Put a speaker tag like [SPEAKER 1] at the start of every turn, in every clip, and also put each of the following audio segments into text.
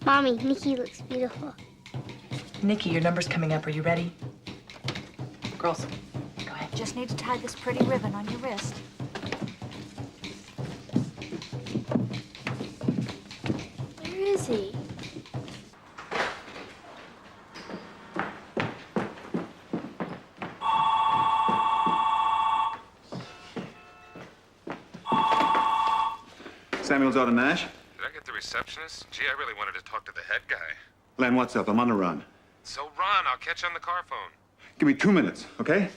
[SPEAKER 1] Mommy, Nikki looks beautiful.
[SPEAKER 2] Nikki, your number's coming up. Are you ready? Girls, go ahead.
[SPEAKER 3] Just need to tie this pretty ribbon on your wrist.
[SPEAKER 1] Where is he?
[SPEAKER 4] Samuel's daughter Nash?
[SPEAKER 5] Did I get the receptionist? Gee, I really wanted to talk to the head guy.
[SPEAKER 4] Len, what's up? I'm on the run.
[SPEAKER 5] So run, I'll catch you on the car phone.
[SPEAKER 4] Give me 2 minutes, okay?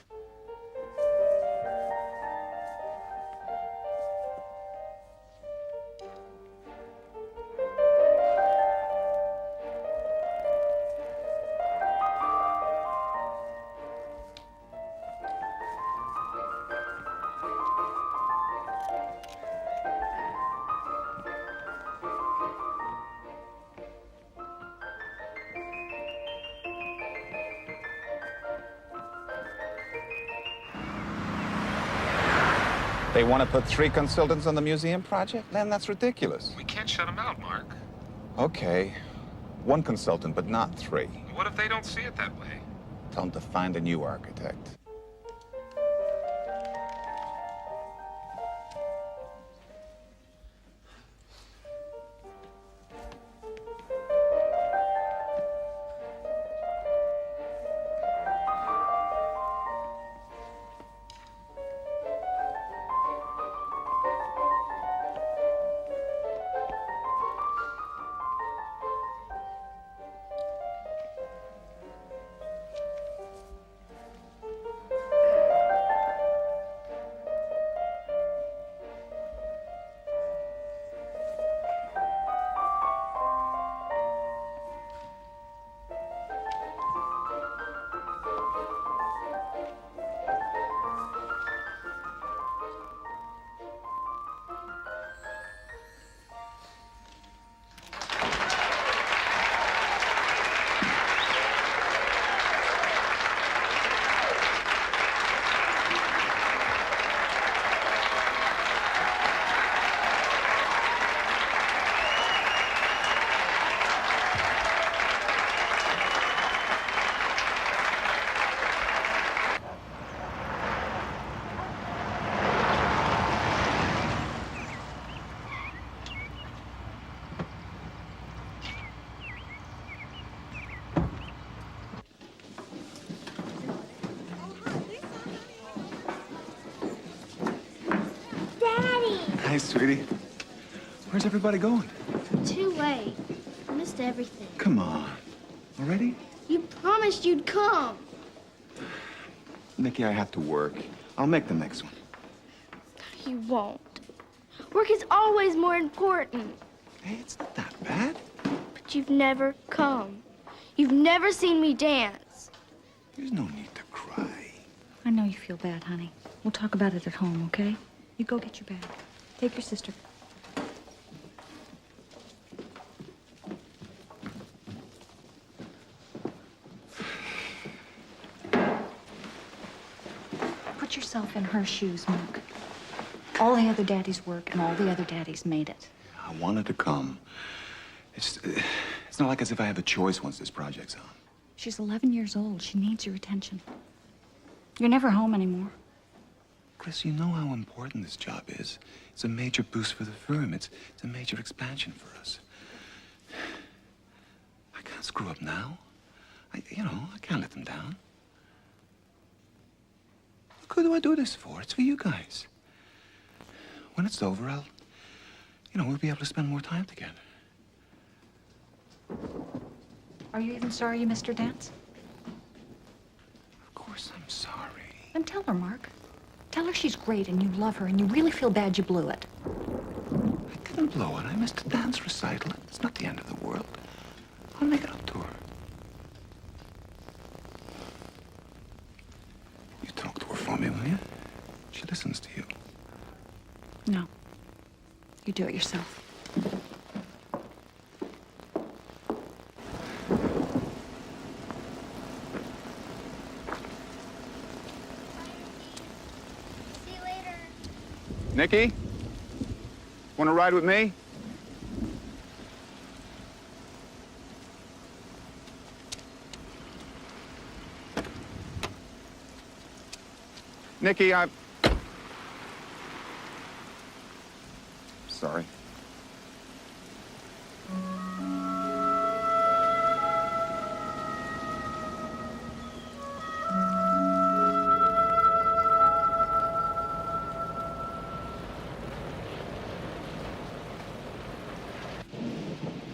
[SPEAKER 6] They want to put 3 consultants on the museum project? Len, that's ridiculous.
[SPEAKER 5] We can't shut them out, Mark.
[SPEAKER 6] Okay. 1 consultant, but not 3.
[SPEAKER 5] What if they don't see it that way?
[SPEAKER 6] Tell them to find a new architect.
[SPEAKER 4] Hi, sweetie. Where's everybody going?
[SPEAKER 1] Too late. I missed everything.
[SPEAKER 4] Come on. Already?
[SPEAKER 1] You promised you'd come.
[SPEAKER 4] Nikki, I have to work. I'll make the next one.
[SPEAKER 1] You won't. Work is always more important.
[SPEAKER 4] Hey, it's not that bad.
[SPEAKER 1] But you've never come. You've never seen me dance.
[SPEAKER 4] There's no need to cry.
[SPEAKER 3] I know you feel bad, honey. We'll talk about it at home, okay? You go get your bag. Take your sister. Put yourself in her shoes, Mook. All the other daddies work, and all the other daddies made it.
[SPEAKER 4] I wanted to come. It's not like as if I have a choice once this project's on.
[SPEAKER 3] She's 11 years old. She needs your attention. You're never home anymore.
[SPEAKER 4] Chris, you know how important this job is. It's a major boost for the firm. It's a major expansion for us. I can't screw up now. I can't let them down. Look, who do I do this for? It's for you guys. When it's over, we'll be able to spend more time together.
[SPEAKER 3] Are you even sorry you missed her dance?
[SPEAKER 4] Of course I'm sorry.
[SPEAKER 3] Then tell her, Mark. Tell her she's great and you love her and you really feel bad you blew it.
[SPEAKER 4] I didn't blow it. I missed a dance recital. It's not the end of the world. I'll make it up to her. You talk to her for me, will you? She listens to you.
[SPEAKER 3] No. You do it yourself.
[SPEAKER 1] See you later.
[SPEAKER 6] Nikki? Want to ride with me? Nikki, Sorry.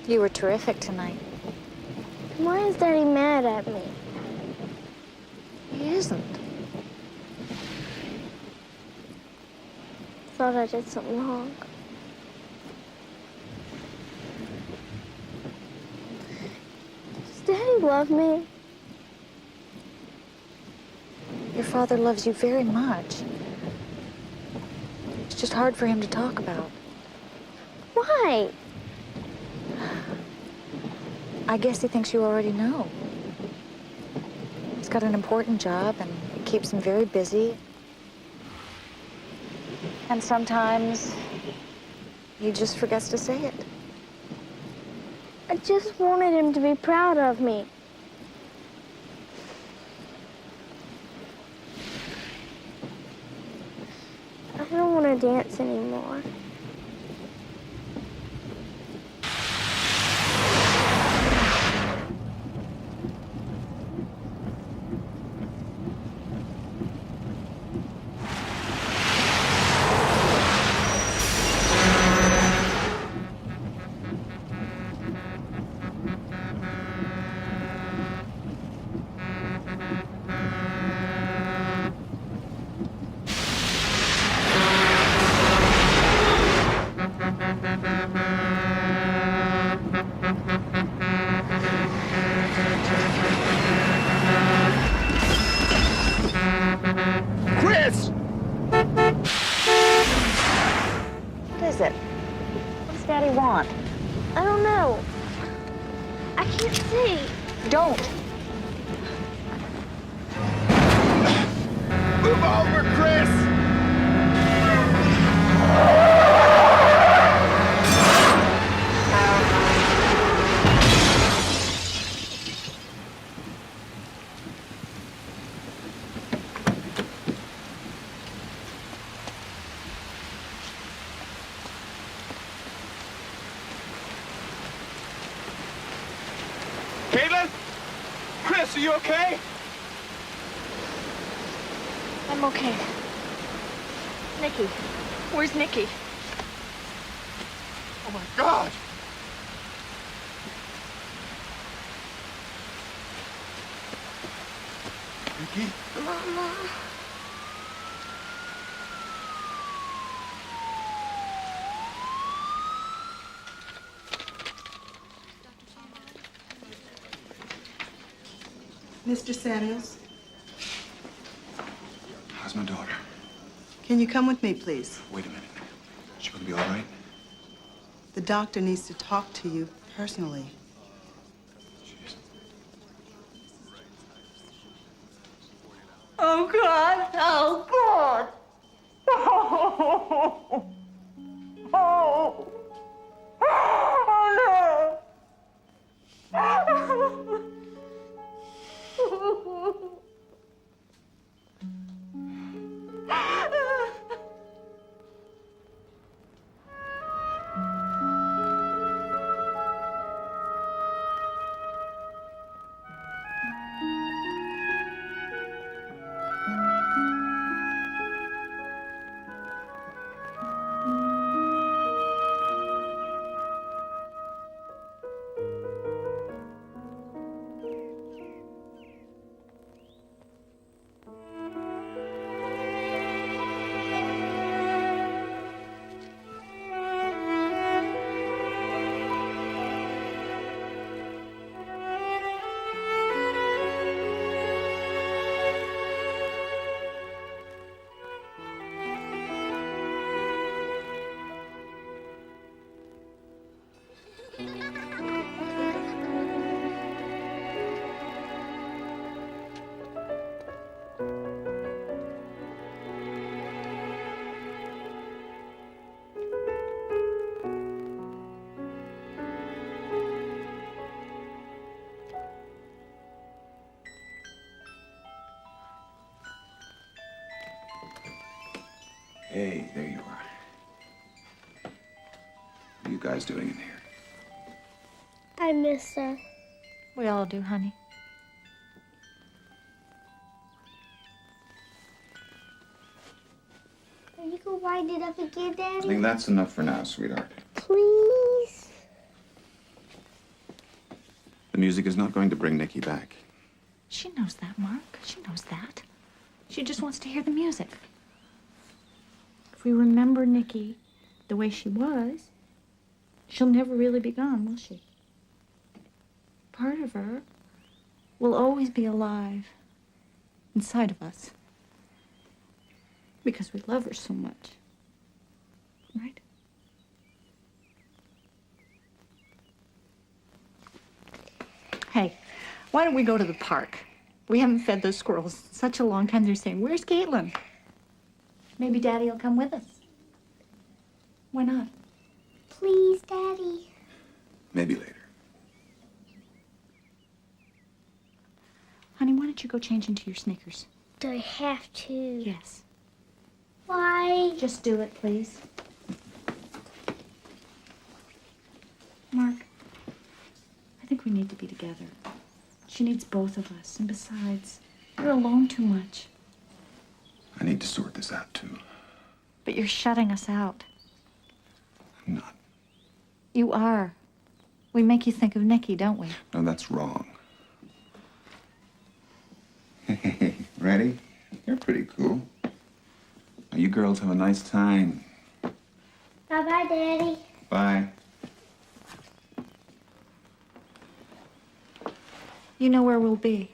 [SPEAKER 3] You were terrific tonight.
[SPEAKER 1] Why is Daddy mad at me?
[SPEAKER 3] He isn't.
[SPEAKER 1] Thought I did something wrong. Does Daddy love me?
[SPEAKER 3] Your father loves you very much. It's just hard for him to talk about.
[SPEAKER 1] Why?
[SPEAKER 3] I guess he thinks you already know. He's got an important job and it keeps him very busy. And sometimes he just forgets to say it.
[SPEAKER 1] I just wanted him to be proud of me. I don't want to dance anymore.
[SPEAKER 6] Chris!
[SPEAKER 3] What is it? What does Daddy want?
[SPEAKER 1] I don't know. I can't see.
[SPEAKER 3] Don't.
[SPEAKER 6] Move over, Chris! Caitlin? Chris, are you okay?
[SPEAKER 3] I'm okay. Nikki. Where's Nikki?
[SPEAKER 6] Oh my God! Nikki?
[SPEAKER 1] Mama.
[SPEAKER 7] Mr. Samuels,
[SPEAKER 4] How's my daughter?
[SPEAKER 7] Can you come with me, please?
[SPEAKER 4] Wait a minute. Is she gonna be all right?
[SPEAKER 7] The doctor needs to talk to you personally.
[SPEAKER 4] Jeez.
[SPEAKER 1] Oh, God. Oh, God. Oh. Oh. Oh, no.
[SPEAKER 4] Hey, there you are. What are you guys doing in here?
[SPEAKER 1] I miss her.
[SPEAKER 3] We all do, honey.
[SPEAKER 1] Are you gonna wind it up again,
[SPEAKER 4] I
[SPEAKER 1] Daddy?
[SPEAKER 4] think that's enough for now, sweetheart.
[SPEAKER 1] Please?
[SPEAKER 4] The music is not going to bring Nikki back.
[SPEAKER 3] She knows that, Mark. She knows that. She just wants to hear the music. If we remember Nikki the way she was, she'll never really be gone, will she? Part of her will always be alive inside of us because we love her so much. Right? Hey, why don't we go to the park? We haven't fed those squirrels in such a long time. They're saying, "Where's Caitlin?" Maybe Daddy will come with us. Why not?
[SPEAKER 1] Please, Daddy.
[SPEAKER 4] Maybe later.
[SPEAKER 3] Honey, why don't you go change into your sneakers?
[SPEAKER 1] Do I have to?
[SPEAKER 3] Yes.
[SPEAKER 1] Why?
[SPEAKER 3] Just do it, please. Mark, I think we need to be together. She needs both of us. And besides, you're alone too much.
[SPEAKER 4] I need to sort this out, too.
[SPEAKER 3] But you're shutting us out.
[SPEAKER 4] I'm not.
[SPEAKER 3] You are. We make you think of Nikki, don't we?
[SPEAKER 4] No, that's wrong. Ready? You're pretty cool. Now, you girls have a nice time.
[SPEAKER 1] Bye-bye, Daddy.
[SPEAKER 4] Bye.
[SPEAKER 3] You know where we'll be.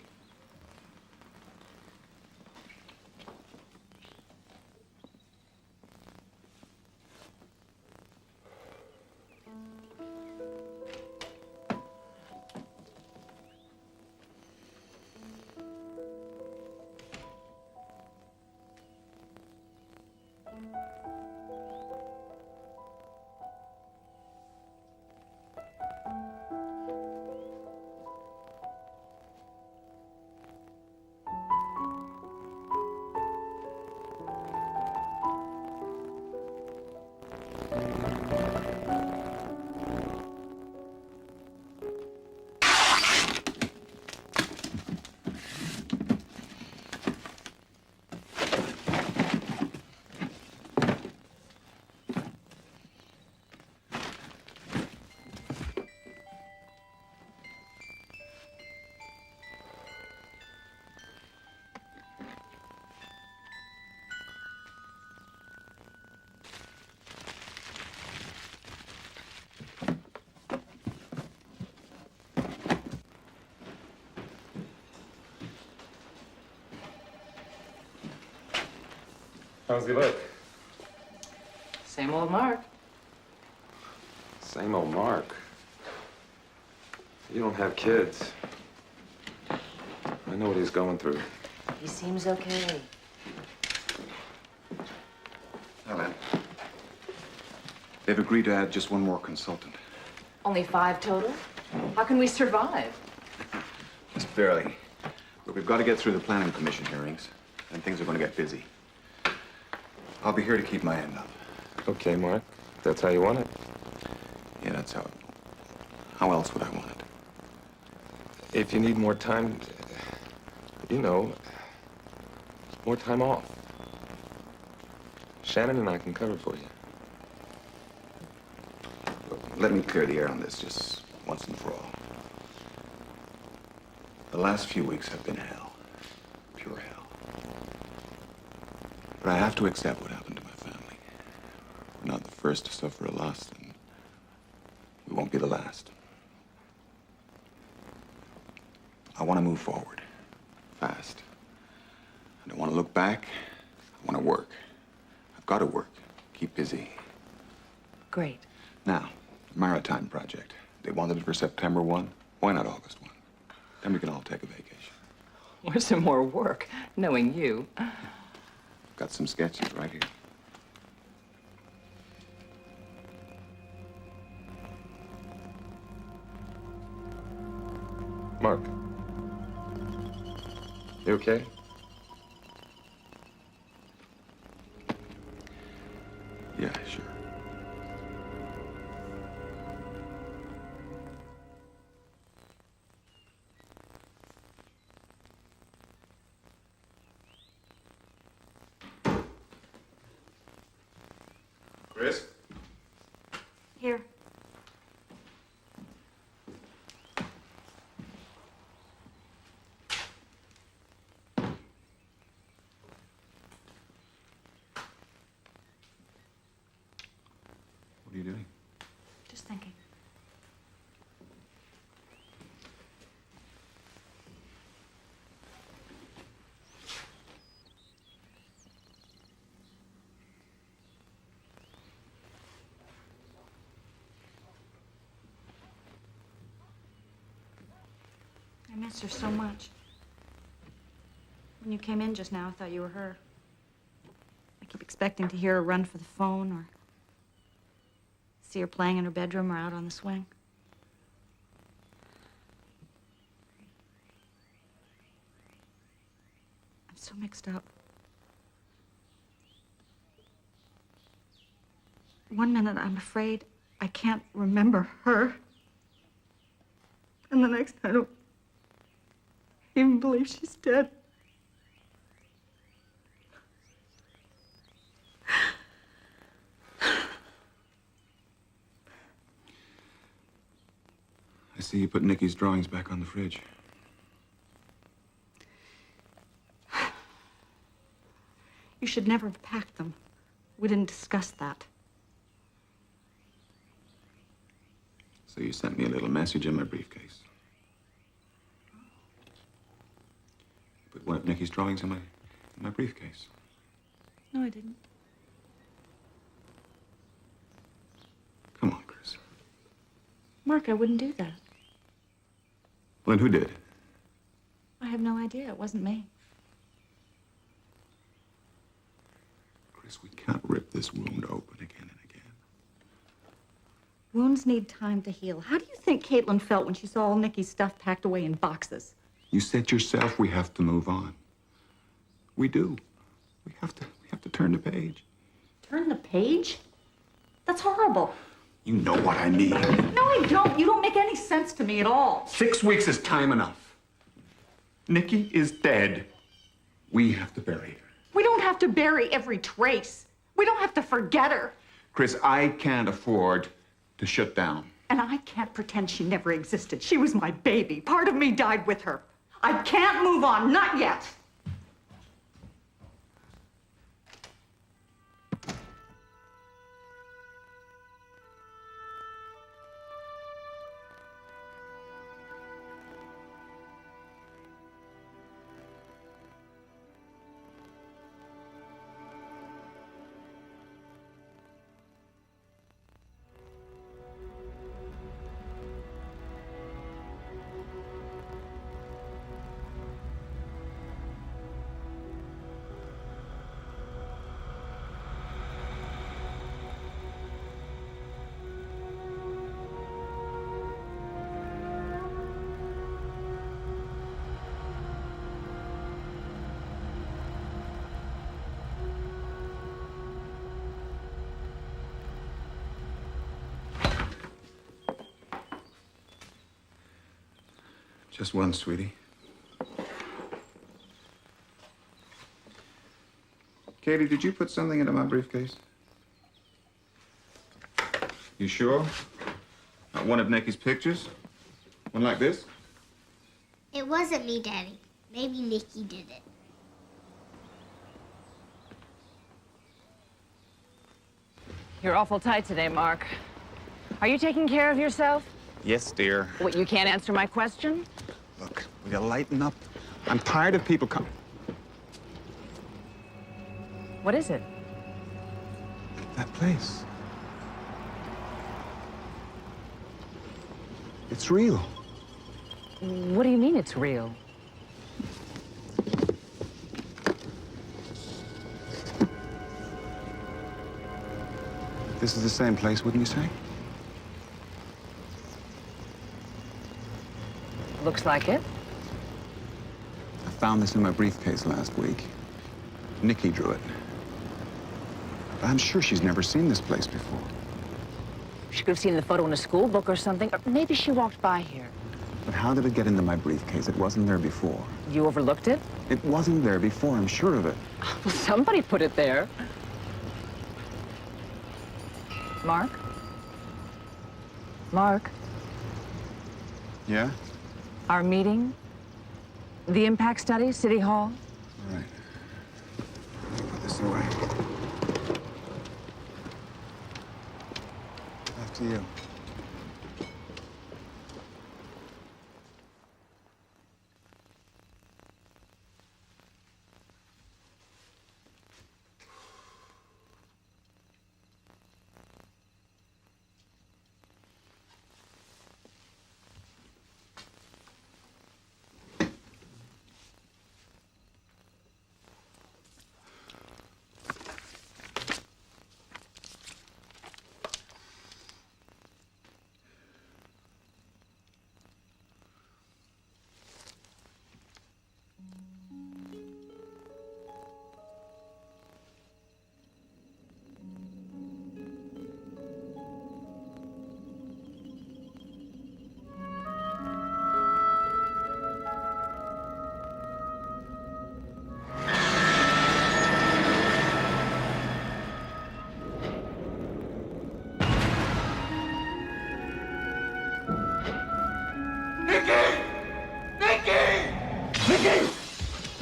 [SPEAKER 5] How's he look?
[SPEAKER 2] Same old Mark.
[SPEAKER 5] Same old Mark. You don't have kids. I know what he's going through.
[SPEAKER 2] He seems okay.
[SPEAKER 4] Helen, they've agreed to add just one more consultant.
[SPEAKER 2] Only 5 total? How can we survive?
[SPEAKER 4] Just barely. But we've got to get through the planning commission hearings, and things are going to get busy. I'll be here to keep my end up.
[SPEAKER 5] Okay, Mark. That's how you want it.
[SPEAKER 4] Yeah, that's how. How else would I want it?
[SPEAKER 5] If you need more time, you know, more time off. Shannon and I can cover for you.
[SPEAKER 4] Let me clear the air on this just once and for all. The last few weeks have been hell. Pure hell. But I have to accept what happened to my family. We're not the first to suffer a loss, and we won't be the last. I want to move forward. Fast. I don't want to look back. I want to work. I've got to work. Keep busy.
[SPEAKER 2] Great.
[SPEAKER 4] Now, Maritime Project. They wanted it for September 1. Why not August 1? Then we can all take a vacation.
[SPEAKER 2] Where's some more work, knowing you?
[SPEAKER 4] Got some sketches right here.
[SPEAKER 5] Mark. You okay?
[SPEAKER 4] Yeah, sure.
[SPEAKER 5] Chris?
[SPEAKER 3] Here.
[SPEAKER 4] What are you doing?
[SPEAKER 3] Just thinking. I miss her so much. When you came in just now, I thought you were her. I keep expecting to hear her run for the phone or see her playing in her bedroom or out on the swing. I'm so mixed up. One minute I'm afraid I can't remember her. And the next I don't even believe she's dead.
[SPEAKER 4] I see you put Nikki's drawings back on the fridge.
[SPEAKER 3] You should never have packed them. We didn't discuss that.
[SPEAKER 4] So you sent me a little message in my briefcase. Put one of Nikki's drawings in my briefcase.
[SPEAKER 3] No, I didn't.
[SPEAKER 4] Come on, Chris.
[SPEAKER 3] Mark, I wouldn't do that.
[SPEAKER 4] Well, then who did?
[SPEAKER 3] I have no idea. It wasn't me.
[SPEAKER 4] Chris, we can't rip this wound open again and again.
[SPEAKER 3] Wounds need time to heal. How do you think Caitlin felt when she saw all Nikki's stuff packed away in boxes?
[SPEAKER 4] You said yourself we have to move on. We do. We have to turn the page.
[SPEAKER 3] Turn the page? That's horrible.
[SPEAKER 4] You know what I mean.
[SPEAKER 3] No, I don't. You don't make any sense to me at all.
[SPEAKER 4] 6 weeks is time enough. Nikki is dead. We have to bury her.
[SPEAKER 3] We don't have to bury every trace. We don't have to forget her.
[SPEAKER 4] Chris, I can't afford to shut down.
[SPEAKER 3] And I can't pretend she never existed. She was my baby. Part of me died with her. I can't move on, not yet.
[SPEAKER 4] Just one, sweetie. Katie, did you put something into my briefcase? You sure? Not one of Nikki's pictures? One like this?
[SPEAKER 8] It wasn't me, Daddy. Maybe Nikki did it.
[SPEAKER 9] You're awful tight today, Mark. Are you taking care of yourself?
[SPEAKER 6] Yes, dear.
[SPEAKER 9] What, you can't answer my question?
[SPEAKER 6] Look, will you lighten up? I'm tired of people coming.
[SPEAKER 9] What is it?
[SPEAKER 6] That place. It's real.
[SPEAKER 9] What do you mean it's real?
[SPEAKER 6] This is the same place, wouldn't you say?
[SPEAKER 9] Looks like it.
[SPEAKER 6] I found this in my briefcase last week. Nikki drew it. But I'm sure she's never seen this place before.
[SPEAKER 9] She could have seen the photo in a school book or something. Or maybe she walked by here.
[SPEAKER 6] But how did it get into my briefcase? It wasn't there before.
[SPEAKER 9] You overlooked it?
[SPEAKER 6] It wasn't there before, I'm sure of it.
[SPEAKER 9] Well, somebody put it there. Mark? Mark?
[SPEAKER 6] Yeah?
[SPEAKER 9] Our meeting? The impact study, City Hall?
[SPEAKER 6] All right. Put this away. After you.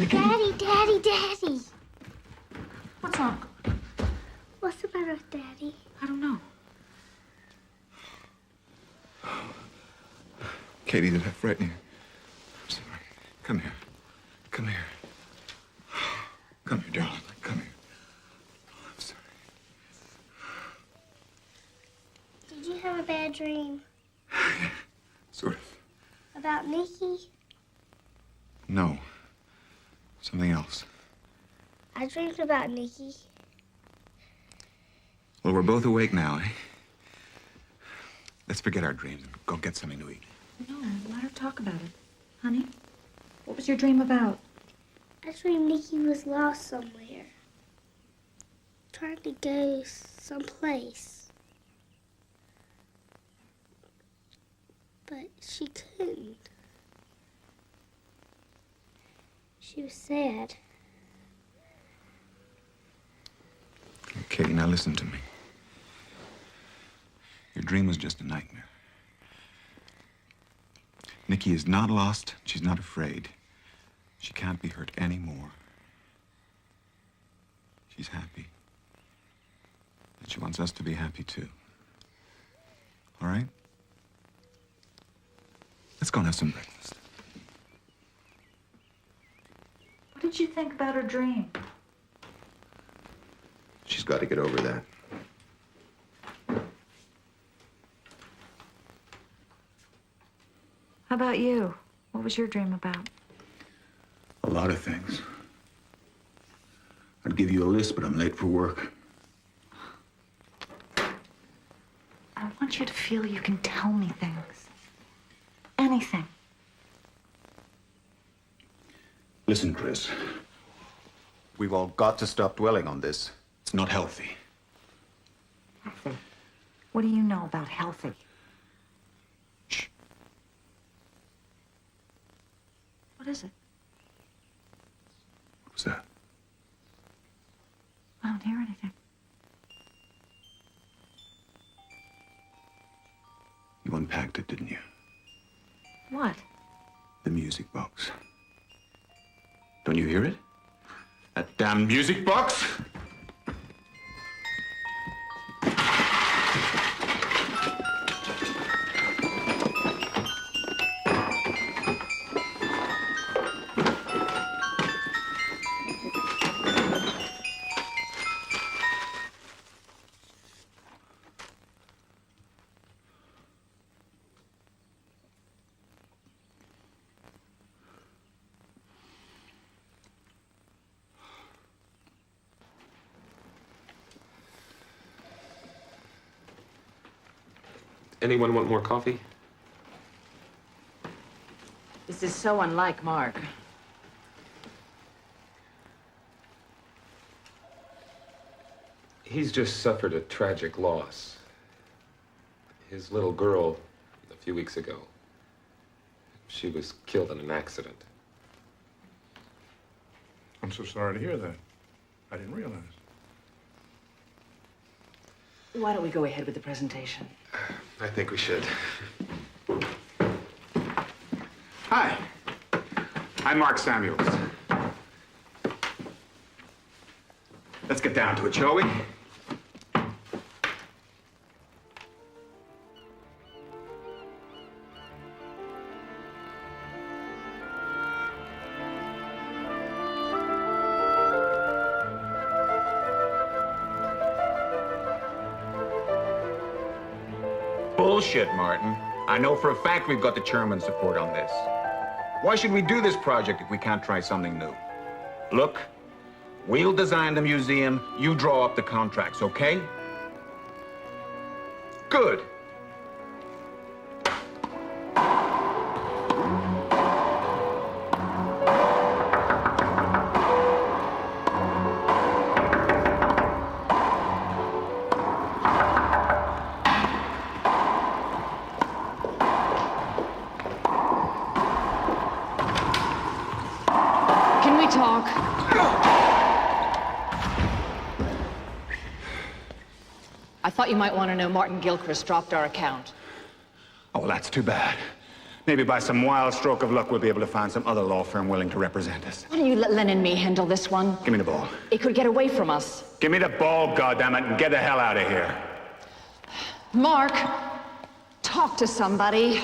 [SPEAKER 8] Daddy, Daddy, Daddy.
[SPEAKER 3] What's wrong?
[SPEAKER 8] What's the matter with Daddy?
[SPEAKER 3] I don't know.
[SPEAKER 4] Katie, did I frighten you? I'm sorry. Come here. Come here. Come here, darling. Come here. Oh, I'm sorry.
[SPEAKER 8] Did you have a bad dream
[SPEAKER 4] Sort of.
[SPEAKER 8] about Nikki?
[SPEAKER 4] No. Something else.
[SPEAKER 8] I dreamed about Nikki.
[SPEAKER 4] Well, we're both awake now, eh? Let's forget our dreams and go get something to eat.
[SPEAKER 3] No, let her talk about it. Honey, what was your dream about?
[SPEAKER 8] I dreamed Nikki was lost somewhere. Trying to go someplace. But she couldn't. She was sad.
[SPEAKER 4] Katie, now listen to me. Your dream was just a nightmare. Nikki is not lost. She's not afraid. She can't be hurt anymore. She's happy. And she wants us to be happy, too. All right? Let's go and have some breakfast.
[SPEAKER 3] What did you think about her dream?
[SPEAKER 4] She's got to get over that.
[SPEAKER 3] How about you? What was your dream about?
[SPEAKER 4] A lot of things. I'd give you a list, but I'm late for work.
[SPEAKER 3] I want you to feel you can tell me things. Anything.
[SPEAKER 4] Listen, Chris. We've all got to stop dwelling on this. It's not healthy.
[SPEAKER 3] Healthy. What do you know about healthy?
[SPEAKER 4] Shh.
[SPEAKER 3] is it?
[SPEAKER 4] What was that?
[SPEAKER 3] I don't hear anything.
[SPEAKER 4] You unpacked it, didn't you?
[SPEAKER 3] What?
[SPEAKER 4] The music box. Don't you hear it? That damn music box!
[SPEAKER 5] Anyone want more coffee?
[SPEAKER 9] This is so unlike Mark.
[SPEAKER 5] He's just suffered a tragic loss. His little girl, a few weeks ago, she was killed in an accident.
[SPEAKER 10] I'm so sorry to hear that. I didn't realize.
[SPEAKER 9] Why don't we go ahead with the presentation?
[SPEAKER 5] I think we should.
[SPEAKER 6] Hi. I'm Mark Samuels. Let's get down to it, shall we? Bullshit, Martin. I know for a fact we've got the chairman's support on this. Why should we do this project if we can't try something new? Look, we'll design the museum, you draw up the contracts, okay? Good.
[SPEAKER 9] Can we talk? I thought you might want to know Martin Gilchrist dropped our account.
[SPEAKER 6] Oh, well, that's too bad. Maybe by some wild stroke of luck, we'll be able to find some other law firm willing to represent us.
[SPEAKER 9] Why don't you let Len and me handle this one?
[SPEAKER 6] Give me the ball.
[SPEAKER 9] It could get away from us.
[SPEAKER 6] Give me the ball, goddammit, and get the hell out of here.
[SPEAKER 9] Mark, talk to somebody.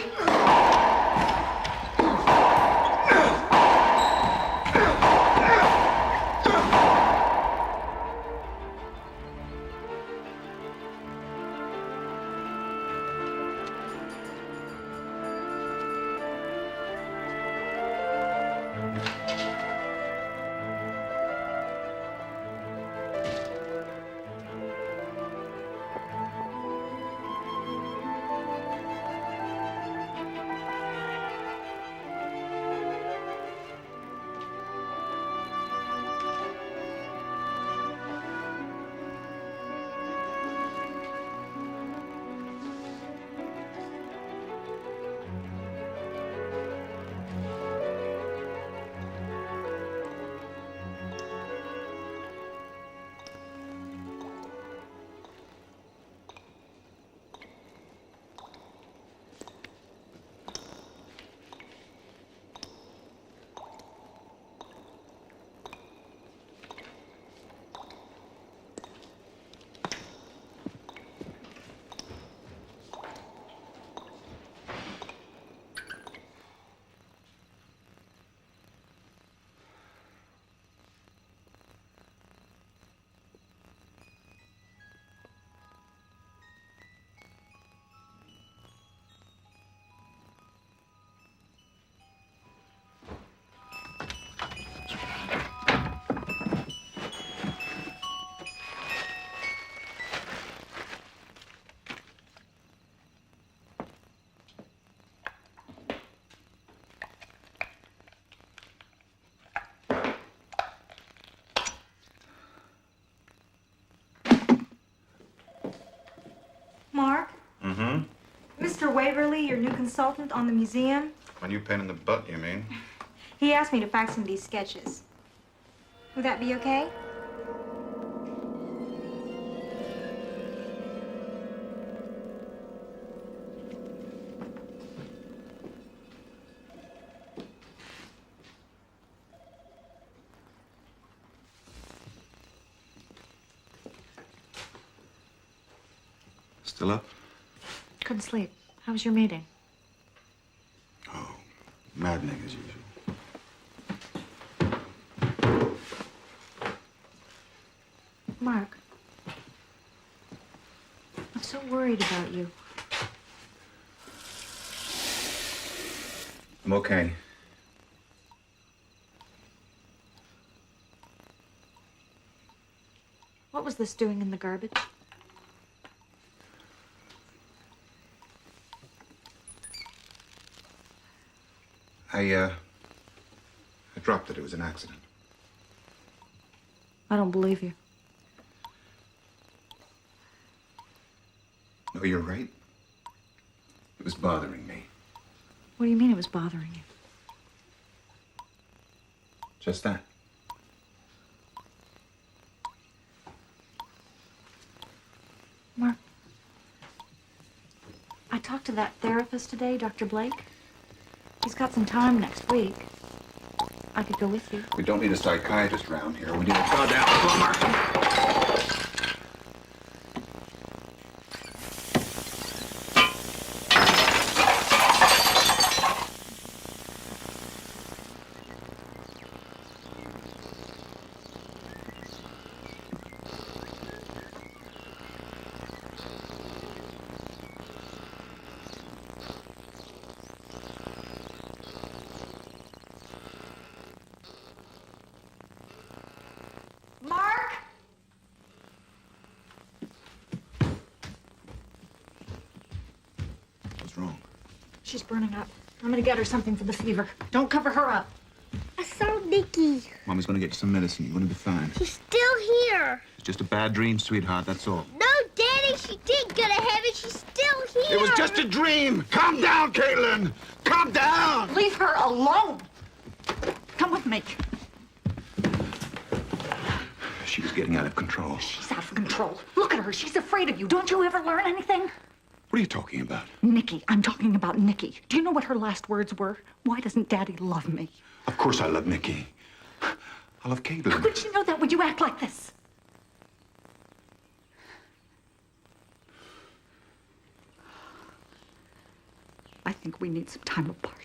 [SPEAKER 11] Mark?
[SPEAKER 6] Mm-hmm.
[SPEAKER 11] Mr. Waverly, your new consultant on the museum?
[SPEAKER 6] My new pain in the butt, you mean?
[SPEAKER 3] He asked me to fax him these sketches. Would that be okay?
[SPEAKER 4] Still up?
[SPEAKER 3] Couldn't sleep. How was your meeting?
[SPEAKER 4] Oh, maddening as usual.
[SPEAKER 3] Mark, I'm so worried about you.
[SPEAKER 6] I'm okay.
[SPEAKER 3] What was this doing in the garbage?
[SPEAKER 4] I dropped it. It was an accident.
[SPEAKER 3] I don't believe you.
[SPEAKER 4] No, you're right. It was bothering me.
[SPEAKER 3] What do you mean it was bothering you?
[SPEAKER 4] Just that.
[SPEAKER 3] Mark, I talked to that therapist today, Dr. Blake. He's got some time next week. I could go with you.
[SPEAKER 4] We don't need a psychiatrist around here. We need a goddamn plumber.
[SPEAKER 3] Mark!
[SPEAKER 4] What's wrong?
[SPEAKER 3] She's burning up. I'm gonna get her something for the fever. Don't cover her up.
[SPEAKER 8] I saw Nikki.
[SPEAKER 4] Mommy's gonna get you some medicine. You're gonna be fine.
[SPEAKER 8] She's still here.
[SPEAKER 4] It's just a bad dream, sweetheart. That's all.
[SPEAKER 8] No, Daddy, she did go to heaven. She's still here.
[SPEAKER 4] It was just a dream. Calm down, Caitlin. Calm down.
[SPEAKER 3] Leave her alone. Come with me.
[SPEAKER 4] She was getting out of control.
[SPEAKER 3] She's out of control. Look at her. She's afraid of you. Don't you ever learn anything?
[SPEAKER 4] What are you talking about?
[SPEAKER 3] Nikki. I'm talking about Nikki. Do you know what her last words were? Why doesn't Daddy love me?
[SPEAKER 4] Of course I love Nikki. I love Caitlin.
[SPEAKER 3] How could you know that when you act like this? I think we need some time apart.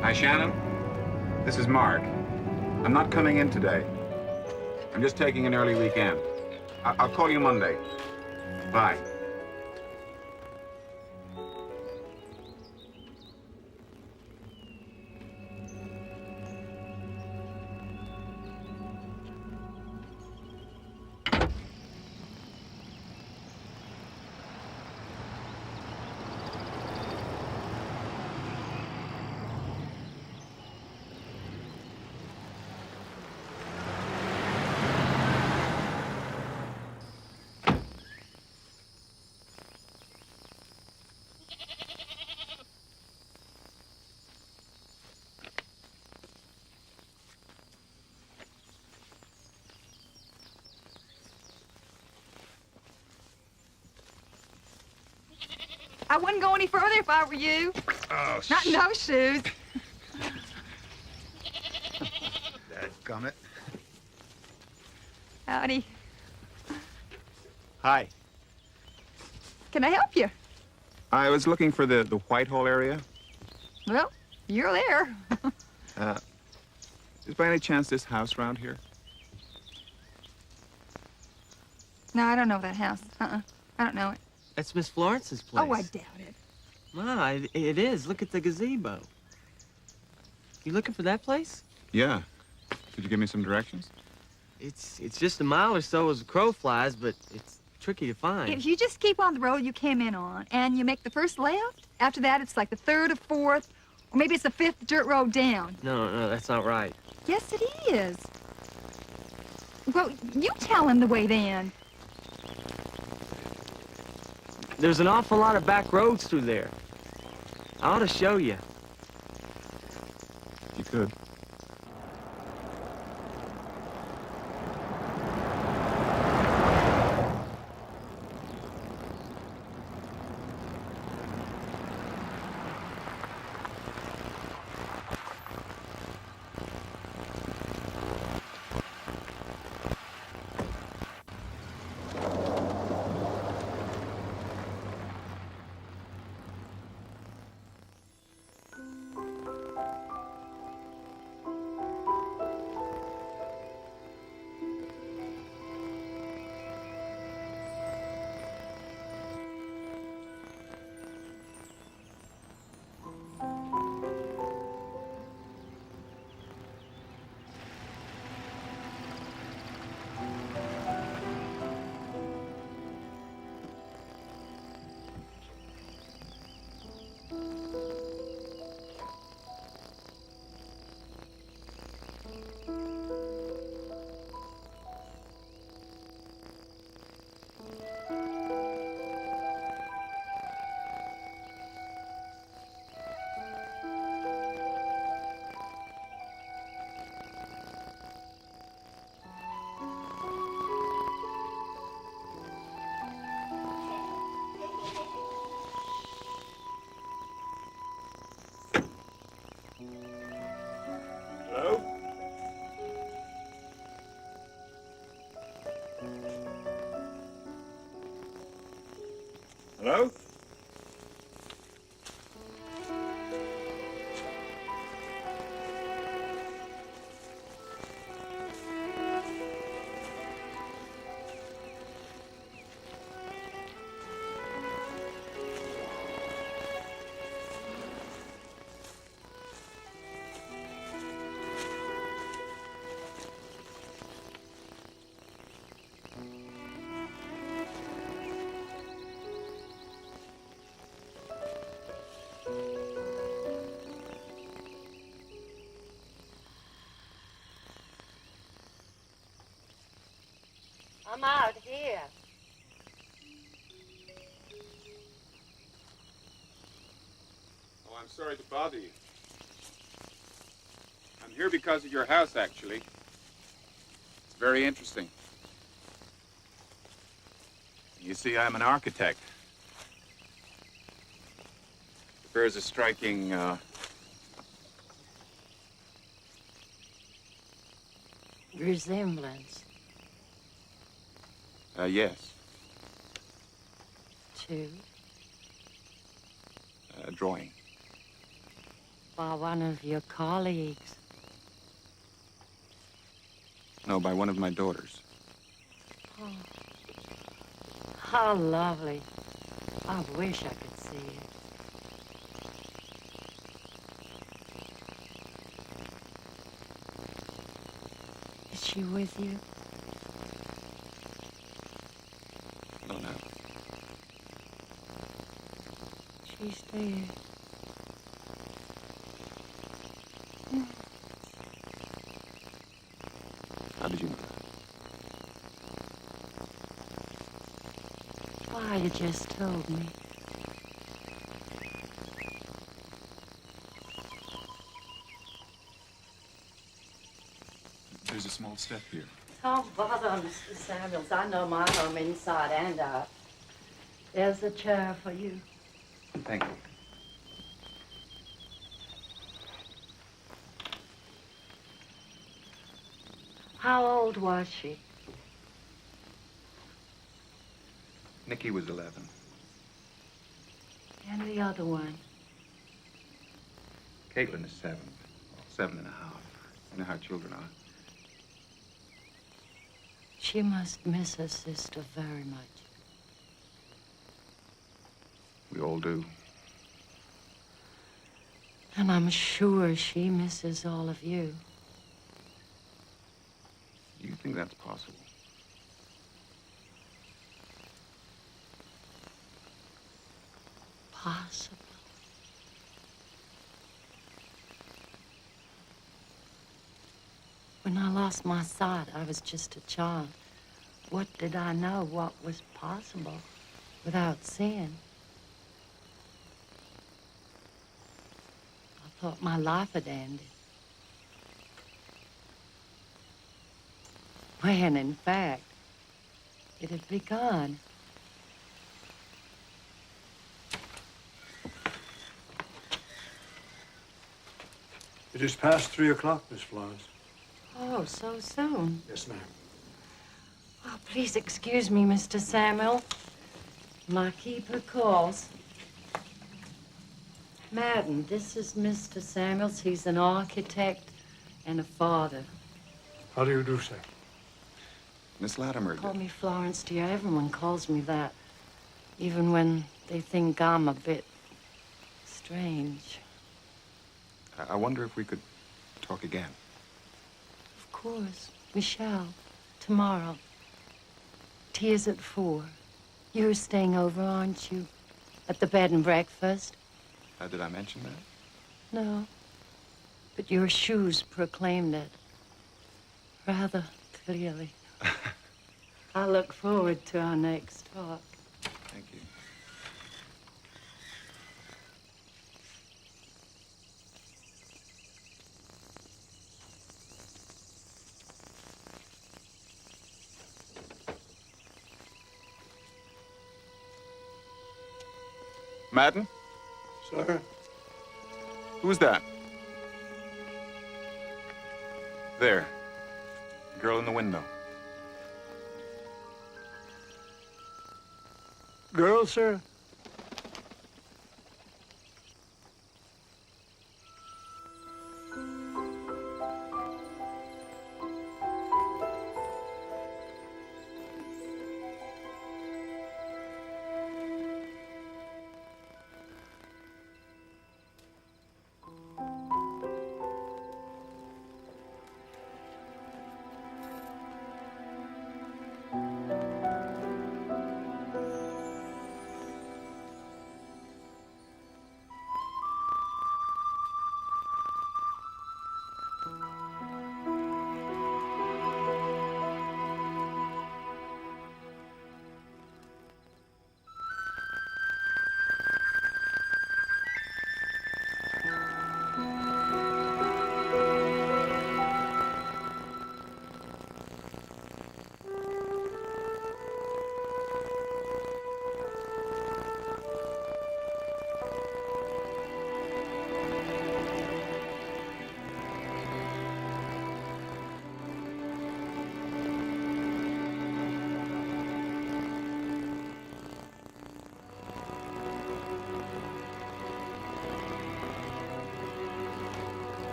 [SPEAKER 6] Hi, Shannon. This is Mark. I'm not coming in today. I'm just taking an early weekend. I'll call you Monday. Bye.
[SPEAKER 9] I wouldn't go any further if I were you.
[SPEAKER 10] Oh,
[SPEAKER 9] Not in those shoes.
[SPEAKER 10] Dadgummit.
[SPEAKER 9] Howdy.
[SPEAKER 6] Hi.
[SPEAKER 9] Can I help you?
[SPEAKER 6] I was looking for the Whitehall area.
[SPEAKER 9] Well, you're there.
[SPEAKER 6] Is by any chance this house around here?
[SPEAKER 11] No, I don't know that house. I don't know it.
[SPEAKER 12] That's Miss Florence's place.
[SPEAKER 11] Oh, I doubt it.
[SPEAKER 12] Ma, it is. Look at the gazebo. You looking for that place?
[SPEAKER 6] Yeah. Could you give me some directions?
[SPEAKER 12] It's just a mile or so as a crow flies, but it's tricky to find.
[SPEAKER 11] If you just keep on the road you came in on, and you make the first left, after that it's like the third or fourth, or maybe it's the fifth dirt road down.
[SPEAKER 12] No, that's not right.
[SPEAKER 11] Yes, it is. Well, you tell him the way then.
[SPEAKER 12] There's an awful lot of back roads through there. I ought to show you.
[SPEAKER 6] You could. Hello? Hello?
[SPEAKER 13] I'm out here.
[SPEAKER 6] Oh, I'm sorry to bother you. I'm here because of your house, actually. It's very interesting. You see, I'm an architect. It bears a striking,
[SPEAKER 13] Resemblance
[SPEAKER 6] yes,
[SPEAKER 13] to
[SPEAKER 6] a drawing.
[SPEAKER 13] by one of your colleagues.
[SPEAKER 6] No, by one of my daughters.
[SPEAKER 13] Oh, how lovely. I wish I could see it. Is she with you?
[SPEAKER 6] No, no.
[SPEAKER 13] She's dead.
[SPEAKER 6] How did you know?
[SPEAKER 13] Why, you just told me.
[SPEAKER 6] There's a small step here.
[SPEAKER 13] Don't bother, Mr. Samuels. I know my home inside and out. There's a chair for you.
[SPEAKER 6] Thank you.
[SPEAKER 13] How old was she?
[SPEAKER 6] Nikki was 11.
[SPEAKER 13] And the other one?
[SPEAKER 6] Caitlin is 7. 7 and a half. You know how children are.
[SPEAKER 13] She must miss her sister very much.
[SPEAKER 6] We all do.
[SPEAKER 13] And I'm sure she misses all of you.
[SPEAKER 6] Do you think that's possible?
[SPEAKER 13] Possible. When I lost my sight, I was just a child. What did I know what was possible without seeing? I thought my life had ended. When, in fact, it had begun.
[SPEAKER 14] It is past 3 o'clock, Miss Florence.
[SPEAKER 13] Oh, so soon.
[SPEAKER 14] Yes, ma'am.
[SPEAKER 13] Oh, please excuse me, Mr. Samuel. My keeper calls. Madden, this is Mr. Samuels. He's an architect and a father.
[SPEAKER 14] How do you do, sir?
[SPEAKER 4] Miss Latimer.
[SPEAKER 13] Call me Florence, dear. Everyone calls me that. Even when they think I'm a bit strange.
[SPEAKER 4] I wonder if we could talk again.
[SPEAKER 13] Of course, we shall. Tomorrow. Tea is at 4. You're staying over, aren't you? At the bed and breakfast?
[SPEAKER 4] Did I mention that?
[SPEAKER 13] No. But your shoes proclaimed it. Rather clearly. I look forward to our next talk.
[SPEAKER 4] Thank you. Madden?
[SPEAKER 14] Sir?
[SPEAKER 4] Who's that? There. The girl in the window.
[SPEAKER 14] Girl, sir?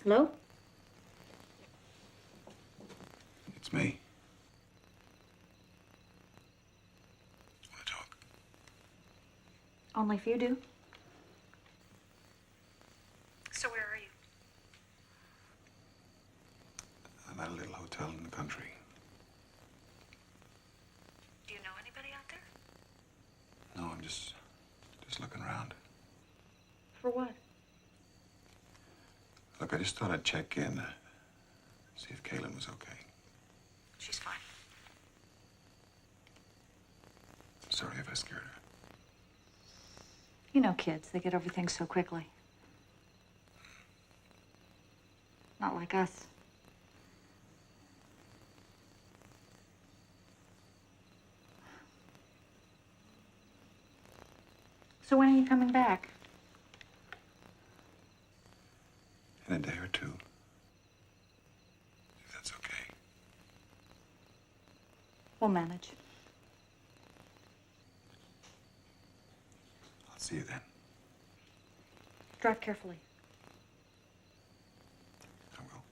[SPEAKER 3] Hello?
[SPEAKER 4] It's me.
[SPEAKER 3] Only if you do.
[SPEAKER 11] So where are you?
[SPEAKER 4] I'm at a little hotel in the country.
[SPEAKER 11] Do you know anybody out there?
[SPEAKER 4] No, I'm just looking around.
[SPEAKER 3] For what?
[SPEAKER 4] Look, I just thought I'd check in, see if Kaylin was okay.
[SPEAKER 11] She's fine.
[SPEAKER 4] I'm sorry if I scared her.
[SPEAKER 3] You know kids, they get over things so quickly. Not like us. So when are you coming back?
[SPEAKER 4] In a day or two. If that's okay.
[SPEAKER 3] We'll manage.
[SPEAKER 4] I'll see you then.
[SPEAKER 3] Drive carefully.
[SPEAKER 4] I will.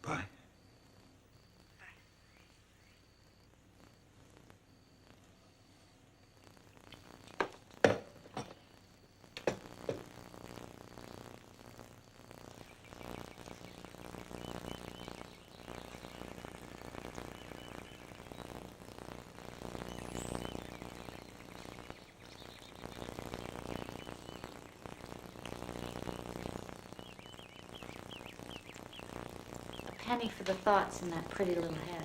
[SPEAKER 4] Bye.
[SPEAKER 3] Penny for the thoughts in that pretty little head.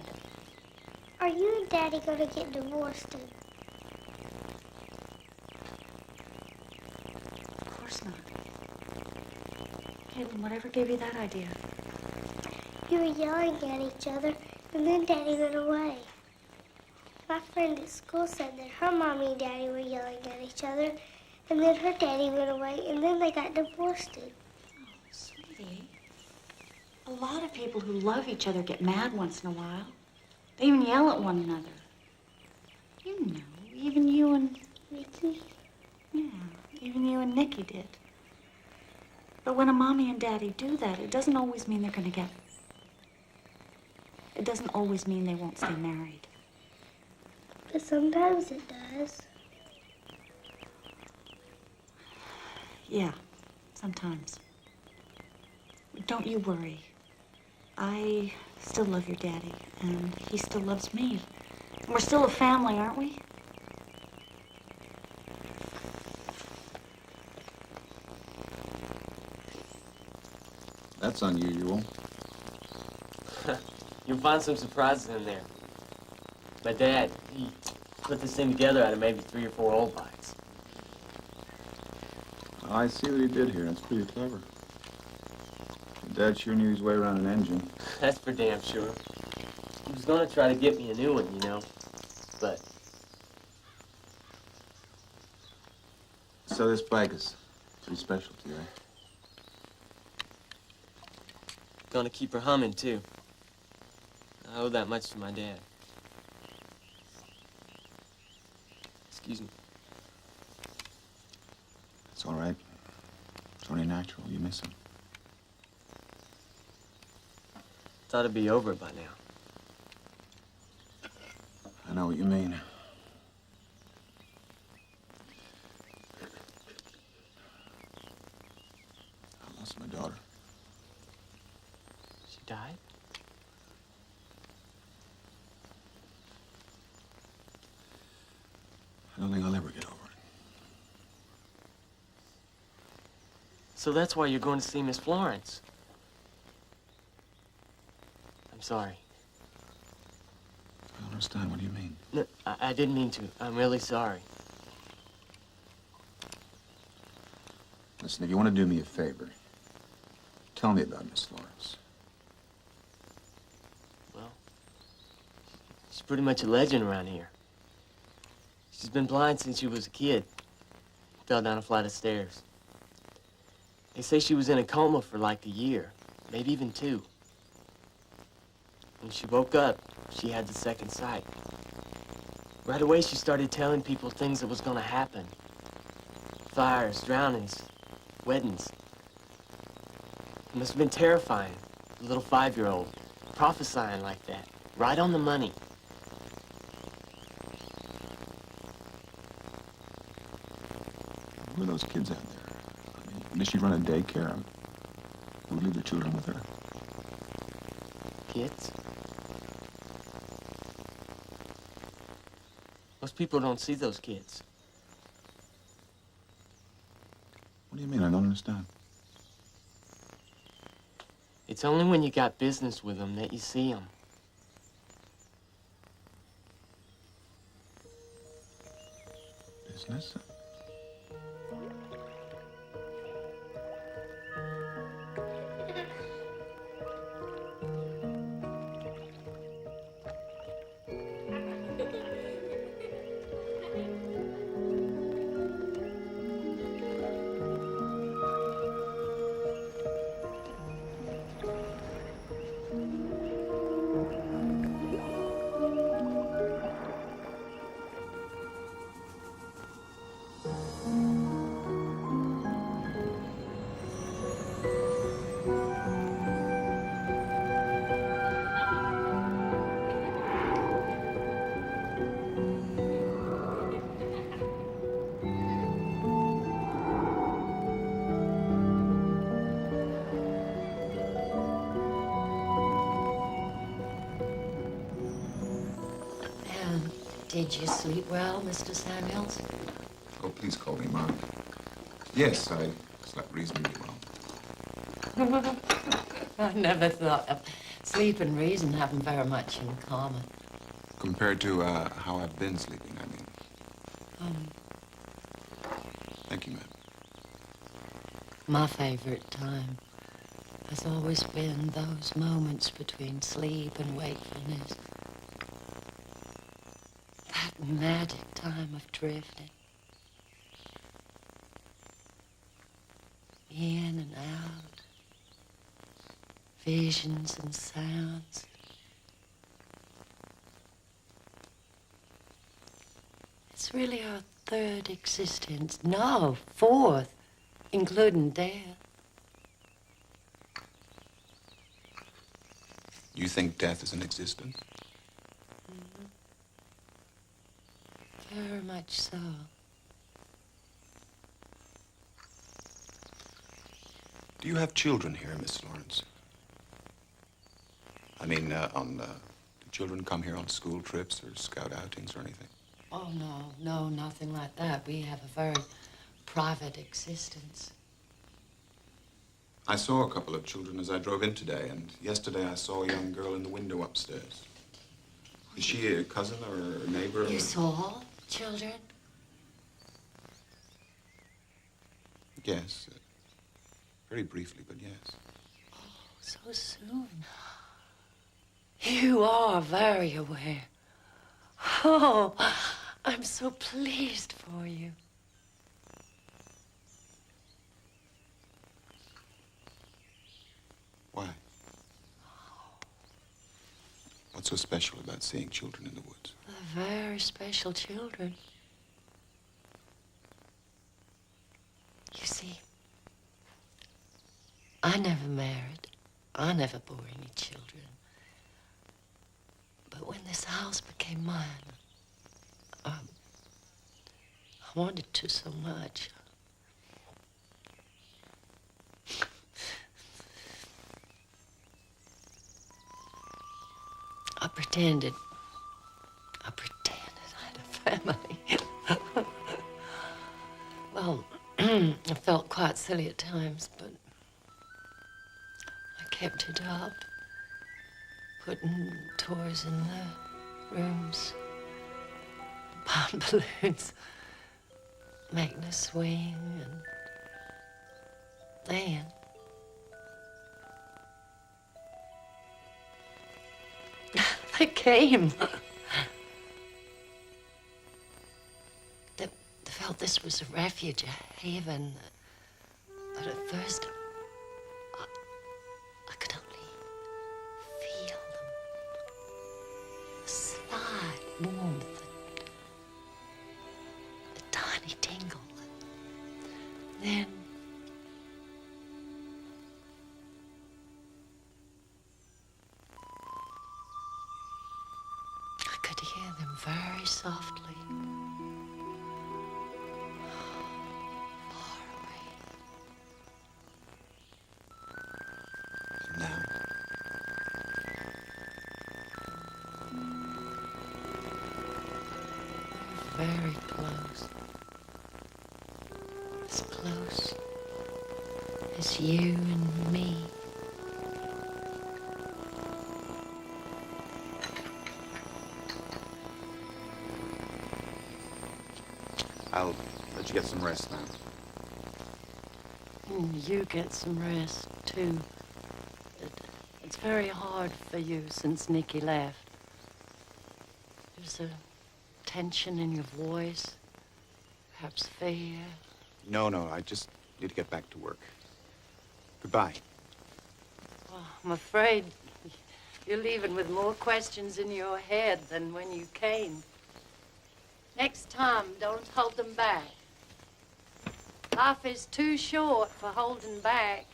[SPEAKER 8] Are you and Daddy gonna get divorced?
[SPEAKER 3] Of course not. Caitlin, whatever gave you that idea?
[SPEAKER 8] You were yelling at each other, and then Daddy went away. My friend at school said that her mommy and Daddy were yelling at each other, and then her daddy went away, and then they got divorced.
[SPEAKER 3] Sweetie, a lot of people who love each other get mad once in a while. They even yell at one another. You know, even you and...
[SPEAKER 8] Nikki?
[SPEAKER 3] Yeah, even you and Nikki did. But when a mommy and daddy do that, it doesn't always mean they're gonna get... It doesn't always mean they won't stay married.
[SPEAKER 8] But sometimes it does.
[SPEAKER 3] Yeah, sometimes. Don't you worry. I still love your daddy, and he still loves me. We're still a family, aren't we?
[SPEAKER 4] That's unusual.
[SPEAKER 15] You'll find some surprises in there. My dad, he put this thing together out of maybe 3 or 4 old bikes.
[SPEAKER 4] I see what he did here. That's pretty clever. Dad sure knew his way around an engine.
[SPEAKER 15] That's for damn sure. He was gonna try to get me a new one, you know, but...
[SPEAKER 4] So this bike is pretty special to you, right?
[SPEAKER 15] Gonna keep her humming, too. I owe that much to my dad. Excuse me.
[SPEAKER 4] It's all right. It's only natural. You miss him.
[SPEAKER 15] Thought it'd be over by now.
[SPEAKER 4] I know what you mean. I lost my daughter.
[SPEAKER 15] She died?
[SPEAKER 4] I don't think I'll ever get over it.
[SPEAKER 15] So that's why you're going to see Miss Florence. I'm sorry.
[SPEAKER 4] I don't understand. What do you mean?
[SPEAKER 15] No, I didn't mean to. I'm really sorry.
[SPEAKER 4] Listen, if you want to do me a favor, tell me about Miss Florence.
[SPEAKER 15] Well, she's pretty much a legend around here. She's been blind since she was a kid. Fell down a flight of stairs. They say she was in a coma for like a year, maybe even 2. When she woke up, she had the second sight. Right away, she started telling people things that was gonna happen. Fires, drownings, weddings. It must have been terrifying, a little 5-year-old, prophesying like that, right on the money.
[SPEAKER 4] Who are those kids out there? I mean, does she run a daycare? Who would leave their children with her?
[SPEAKER 15] Kids? Most people don't see those kids.
[SPEAKER 4] What do you mean? I don't understand.
[SPEAKER 15] It's only when you got business with them that you see them.
[SPEAKER 4] Business?
[SPEAKER 13] Did you sleep well, Mr. Samuels?
[SPEAKER 4] Oh, please call me Mark. Yes, I slept reasonably well.
[SPEAKER 13] I never thought of sleep and reason having very much in common.
[SPEAKER 4] Compared to how I've been sleeping, I mean. Thank you, ma'am.
[SPEAKER 13] My favorite time has always been those moments between sleep and wakefulness. That magic time of drifting. In and out. Visions and sounds. It's really our third existence. No, fourth, including death.
[SPEAKER 4] You think death is an existence?
[SPEAKER 13] Very much so.
[SPEAKER 4] Do you have children here, Miss Lawrence? I mean, do children come here on school trips or scout outings or anything?
[SPEAKER 13] Oh, no, nothing like that. We have a very private existence.
[SPEAKER 4] I saw a couple of children as I drove in today, and yesterday I saw a young girl in the window upstairs. Is she a cousin or a neighbor?
[SPEAKER 13] You saw children?
[SPEAKER 4] Yes. Very briefly, but yes.
[SPEAKER 13] So soon. You are very aware. Oh, I'm so pleased for you.
[SPEAKER 4] Why? What's so special about seeing children in the woods?
[SPEAKER 13] They're very special children. You see, I never married. I never bore any children. But when this house became mine, I wanted to so much. I pretended I had a family. Well, I felt quite silly at times, but I kept it up. Putting toys in the rooms, bomb balloons, making a swing, and then they came. They felt this was a refuge, a haven. But at first, I could only feel them. A slight warmth, a tiny tingle. Then I could hear them very softly. Very close. As close as you and me.
[SPEAKER 4] I'll let you get some rest now.
[SPEAKER 13] You get some rest, too. It's very hard for you since Nicky left. There's a tension in your voice, perhaps fear.
[SPEAKER 4] No, I just need to get back to work. Goodbye.
[SPEAKER 13] Oh, I'm afraid you're leaving with more questions in your head than when you came. Next time, don't hold them back. Life is too short for holding back.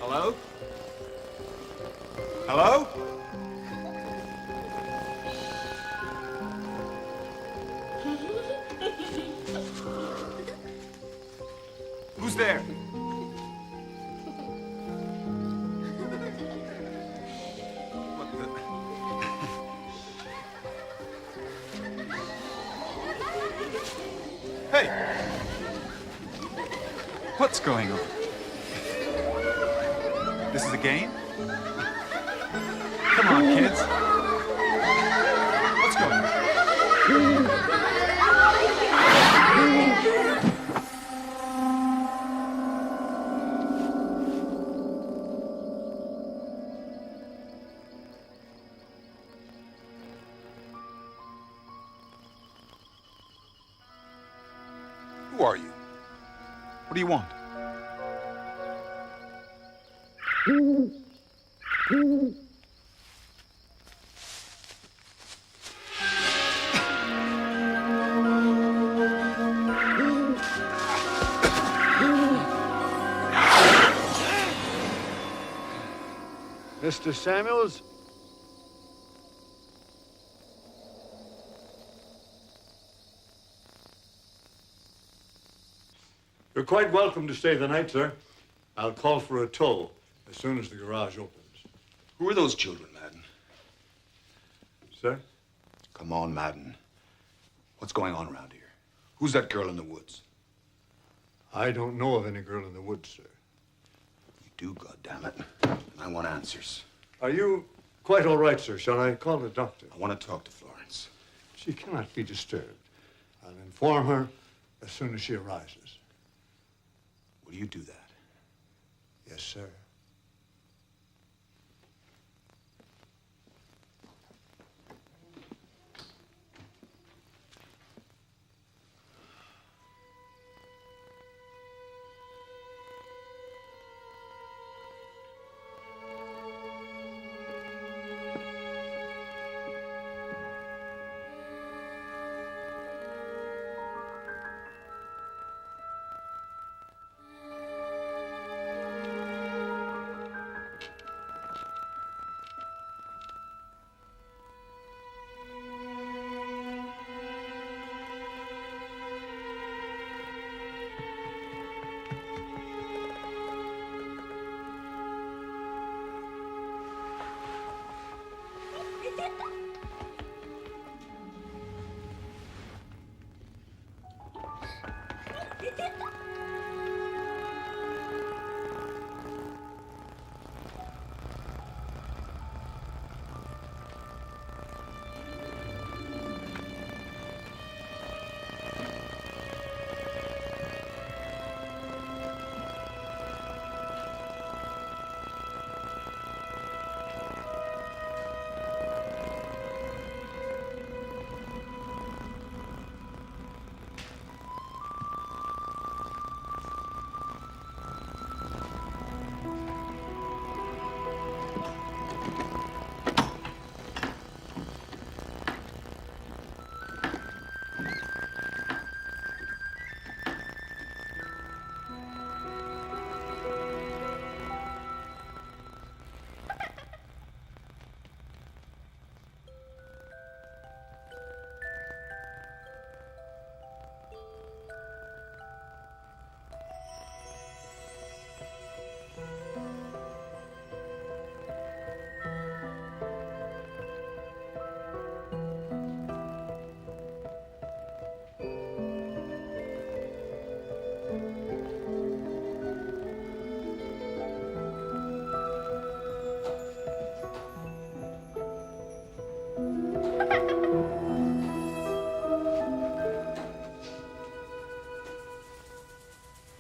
[SPEAKER 6] Hello? Hello? Who's there? What the... Hey! What's going on? This is a game? Come on, kids. What's going on? Who are you? What do you want?
[SPEAKER 14] Mr. Samuels? You're quite welcome to stay the night, sir. I'll call for a tow as soon as the garage opens.
[SPEAKER 4] Who are those children, Madden?
[SPEAKER 14] Sir?
[SPEAKER 4] Come on, Madden. What's going on around here? Who's that girl in the woods?
[SPEAKER 14] I don't know of any girl in the woods, sir.
[SPEAKER 4] You do, goddammit. And I want answers.
[SPEAKER 14] Are you quite all right, sir? Shall I call the doctor?
[SPEAKER 4] I want to talk to Florence.
[SPEAKER 14] She cannot be disturbed. I'll inform her as soon as she arises.
[SPEAKER 4] Will you do that?
[SPEAKER 14] Yes, sir.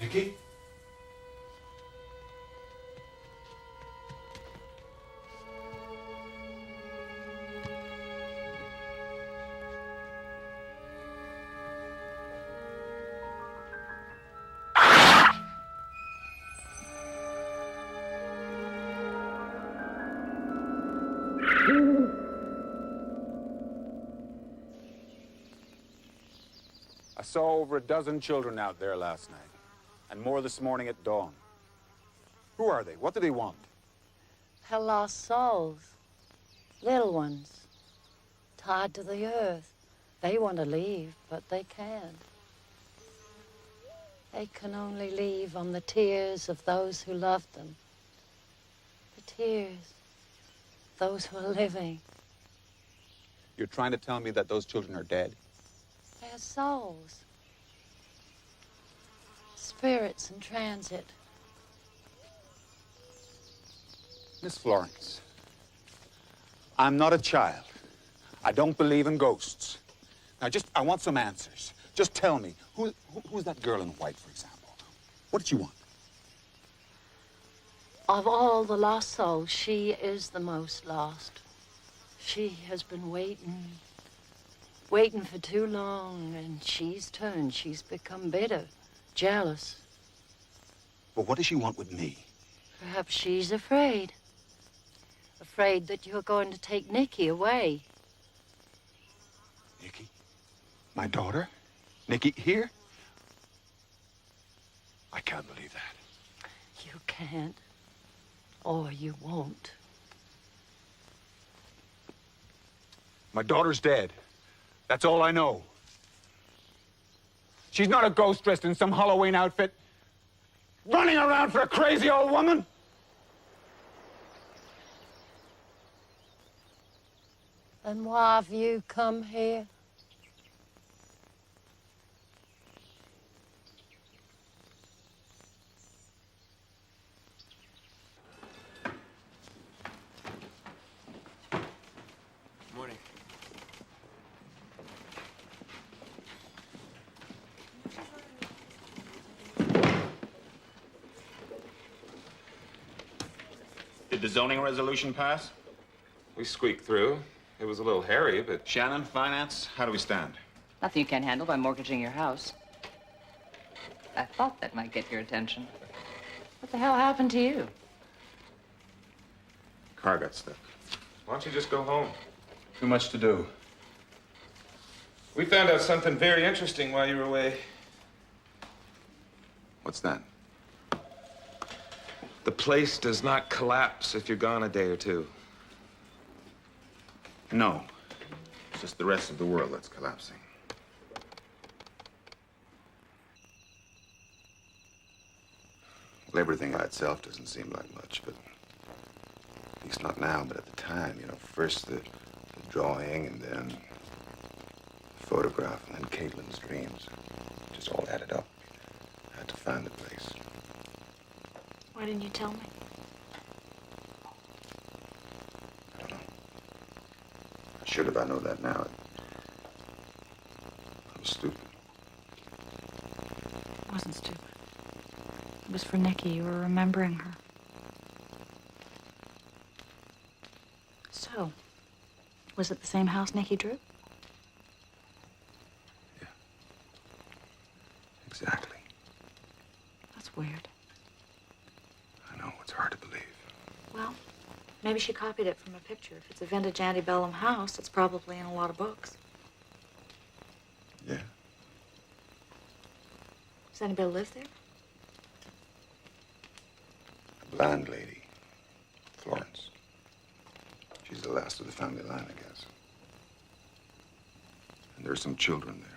[SPEAKER 4] Nicky?
[SPEAKER 6] I saw over a dozen children out there last night, and more this morning at dawn. Who
[SPEAKER 10] Who are they? What do they want?
[SPEAKER 13] Her lost souls. Little ones. Tied to the earth. They want to leave, but they can't. They can only leave on the tears of those who loved them. The tears of those who are living.
[SPEAKER 6] You're trying to tell me that those children are dead?
[SPEAKER 13] Their souls. Spirits in transit.
[SPEAKER 6] Miss Florence, I'm not a child. I don't believe in ghosts. Now, I want some answers. Just tell me, who's that girl in white, for example? What did you want?
[SPEAKER 13] Of all the lost souls, she is the most lost. She has been waiting for too long, and she's turned. She's become bitter, jealous.
[SPEAKER 6] But what does she want with me?
[SPEAKER 13] Perhaps she's afraid. Afraid that you're going to take Nikki away.
[SPEAKER 6] Nikki? My daughter? Nikki here? I can't believe that.
[SPEAKER 13] You can't, or you won't.
[SPEAKER 6] My daughter's dead. That's all I know. She's not a ghost dressed in some Halloween outfit, running around for a crazy old woman.
[SPEAKER 13] Then why have you come here?
[SPEAKER 15] Morning.
[SPEAKER 6] Did the zoning resolution pass?
[SPEAKER 5] We squeaked through. It was a little hairy, but...
[SPEAKER 6] Shannon, finance, how do we stand?
[SPEAKER 9] Nothing you can't handle by mortgaging your house. I thought that might get your attention. What the hell happened to you?
[SPEAKER 6] Car got stuck.
[SPEAKER 5] Why don't you just go home?
[SPEAKER 6] Too much to do.
[SPEAKER 5] We found out something very interesting while you were away.
[SPEAKER 4] What's that?
[SPEAKER 5] The place does not collapse if you're gone a day or two.
[SPEAKER 4] No. It's just the rest of the world that's collapsing. Well, everything by itself doesn't seem like much, but at least not now, but at the time, you know, first the drawing and then the photograph and then Caitlin's dreams. It just all added up. I had to find the place.
[SPEAKER 3] Why didn't you tell me?
[SPEAKER 4] I should have. I know that now. I was stupid.
[SPEAKER 3] It wasn't stupid. It was for Nikki. You were remembering her. So, was it the same house Nikki drew?
[SPEAKER 4] Exactly.
[SPEAKER 3] That's weird.
[SPEAKER 4] I know. It's hard to believe.
[SPEAKER 3] Well, maybe she copied it from a picture. If it's a vintage antebellum house, it's probably in a lot of books.
[SPEAKER 4] Yeah.
[SPEAKER 3] Does anybody live there?
[SPEAKER 4] A blind lady. Florence. She's the last of the family line, I guess. And there are some children there.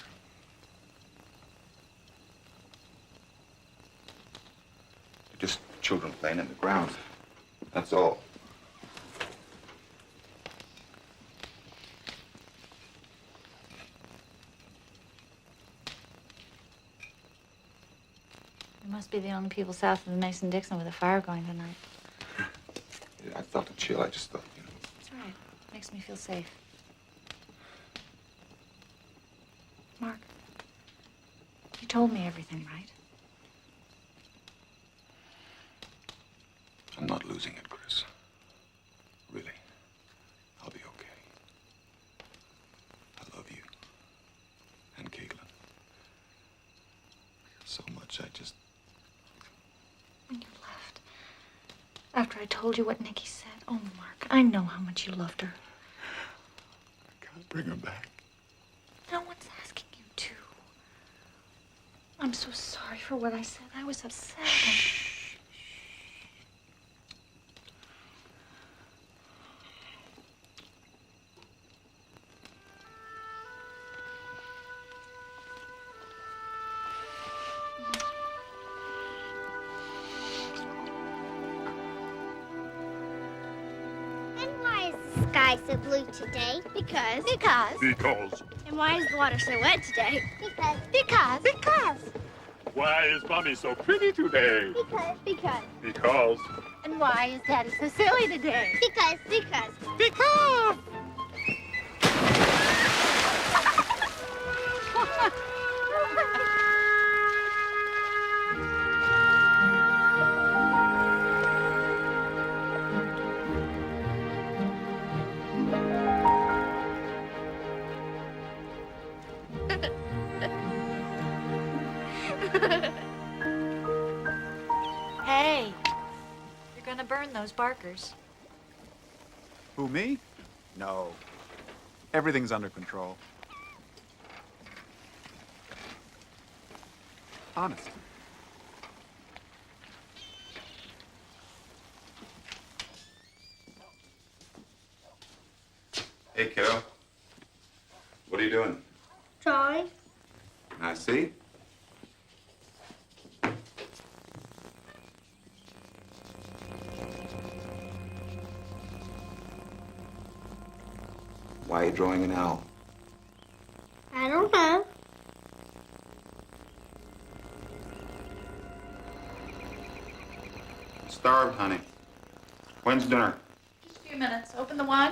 [SPEAKER 4] They're just children playing in the ground. That's all.
[SPEAKER 3] We must be the only people south of the Mason-Dixon with a fire going tonight.
[SPEAKER 4] Yeah, I felt a chill. I just thought, you know.
[SPEAKER 3] It's all right. Makes me feel safe. Mark, you told me everything, right?
[SPEAKER 4] I'm not losing it, Chris. Really. I'll be okay. I love you. And Caitlin. So much, I just...
[SPEAKER 3] When you left, after I told you what Nikki said, oh, Mark, I know how much you loved her.
[SPEAKER 4] I can't bring her back.
[SPEAKER 3] No one's asking you to. I'm so sorry for what I said. I was upset.
[SPEAKER 8] sky so blue today?
[SPEAKER 1] Because.
[SPEAKER 10] Because.
[SPEAKER 1] And why is the water so wet today?
[SPEAKER 8] Because.
[SPEAKER 10] Why is Mommy so pretty today?
[SPEAKER 1] Because.
[SPEAKER 10] Because.
[SPEAKER 1] And why is Daddy so silly today?
[SPEAKER 8] Because.
[SPEAKER 10] Because.
[SPEAKER 3] Hey, you're gonna burn those barkers.
[SPEAKER 16] Who, me? No. Everything's under control. Honest.
[SPEAKER 4] Hey, kiddo. What are you doing?
[SPEAKER 8] Drawing.
[SPEAKER 4] I see. Why are you drawing an owl?
[SPEAKER 8] I don't know.
[SPEAKER 6] I'm starved, honey. When's dinner?
[SPEAKER 3] Just a few minutes. Open the wine.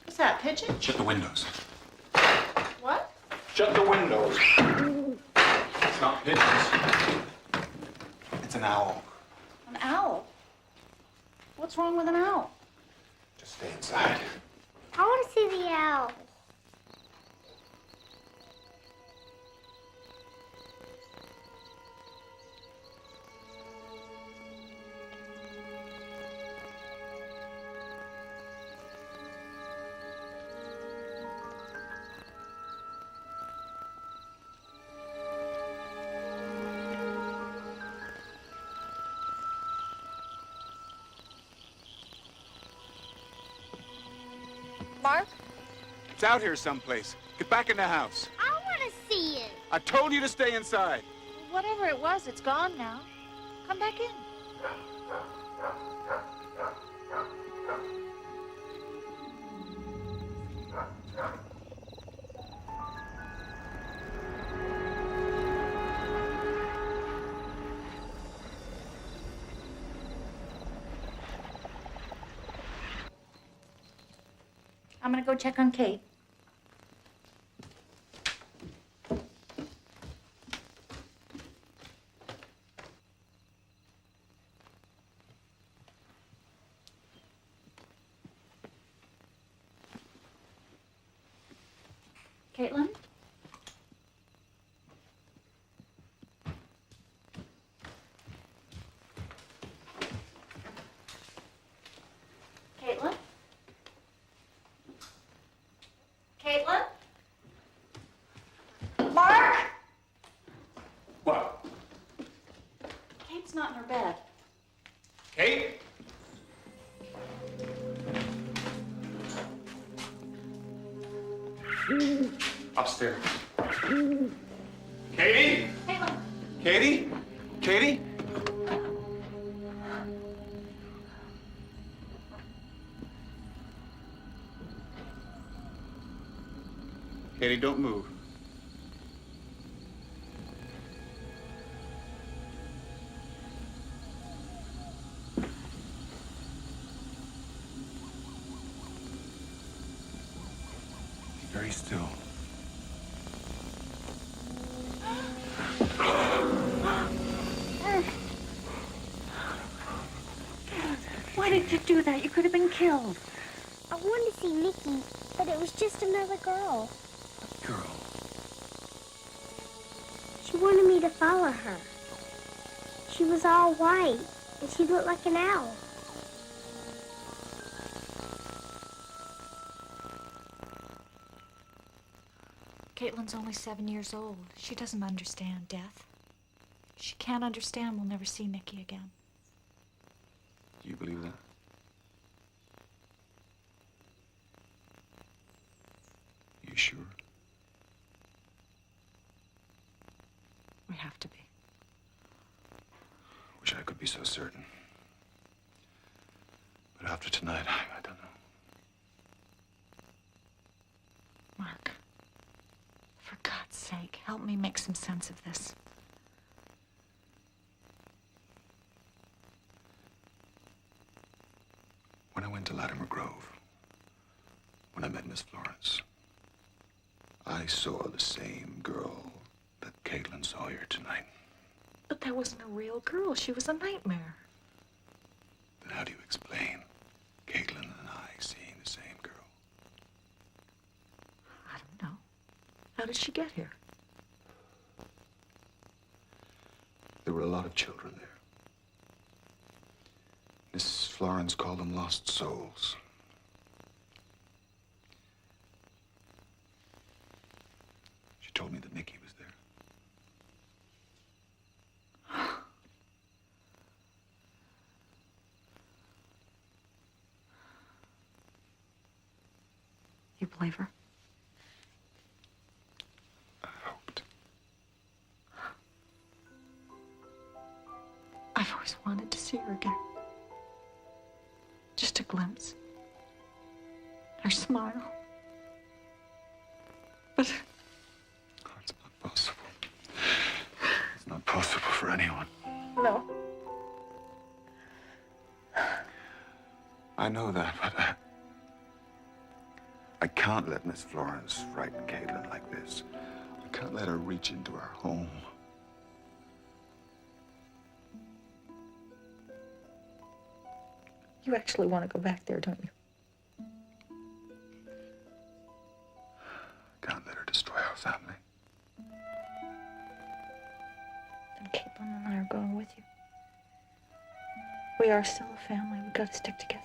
[SPEAKER 3] What's that, pigeon?
[SPEAKER 6] Shut the windows.
[SPEAKER 3] What?
[SPEAKER 6] Shut the windows. It's not pigeons. It's an owl.
[SPEAKER 3] An owl? What's wrong with an owl?
[SPEAKER 6] Just stay inside.
[SPEAKER 8] I want to see the owl.
[SPEAKER 3] Mark?
[SPEAKER 16] It's out here someplace. Get back in the house.
[SPEAKER 8] I want to see it.
[SPEAKER 16] I told you to stay inside.
[SPEAKER 3] Whatever it was, it's gone now. Come back in. I'm gonna go check on Kate. Caitlin? Caitlin? Caitlin? Mark!
[SPEAKER 6] What?
[SPEAKER 3] Kate's not in her bed.
[SPEAKER 6] Kate? Upstairs. Katie?
[SPEAKER 3] Caitlin!
[SPEAKER 16] Katie? Katie? Katie, don't move.
[SPEAKER 4] Be very still.
[SPEAKER 3] Why did you do that? You could have been killed.
[SPEAKER 8] I wanted to see Nikki, but it was just another girl.
[SPEAKER 4] Girl.
[SPEAKER 8] She wanted me to follow her. She was all white, and she looked like an owl.
[SPEAKER 3] Caitlin's only 7 years old. She doesn't understand death. She can't understand we'll never see Nikki again.
[SPEAKER 4] Do you believe that? You sure?
[SPEAKER 3] have to be.
[SPEAKER 4] Wish I could be so certain. But after tonight, I don't know.
[SPEAKER 3] Mark, for God's sake, help me make some sense of this.
[SPEAKER 4] When I went to Latimer Grove, when I met Miss Florence, I saw the same girl that Caitlin saw here tonight.
[SPEAKER 3] But that wasn't a real girl. She was a nightmare.
[SPEAKER 4] Then how do you explain Caitlin and I seeing the same girl?
[SPEAKER 3] I don't know. How did she get here?
[SPEAKER 4] There were a lot of children there. Miss Florence called them lost souls. She told me that Nicky was there.
[SPEAKER 3] You believe her?
[SPEAKER 4] I hoped.
[SPEAKER 3] I've always wanted to see her again. Just a glimpse. Her smile. But
[SPEAKER 4] It's not possible. It's not possible for anyone.
[SPEAKER 3] no.
[SPEAKER 4] I know that, but I can't let Miss Florence frighten Caitlin like this. I can't let her reach into her home.
[SPEAKER 3] You actually want to go back there, don't you?
[SPEAKER 4] Can't let her destroy our family.
[SPEAKER 3] And Caitlin and I are going with you. We are still a family. We've got to stick together.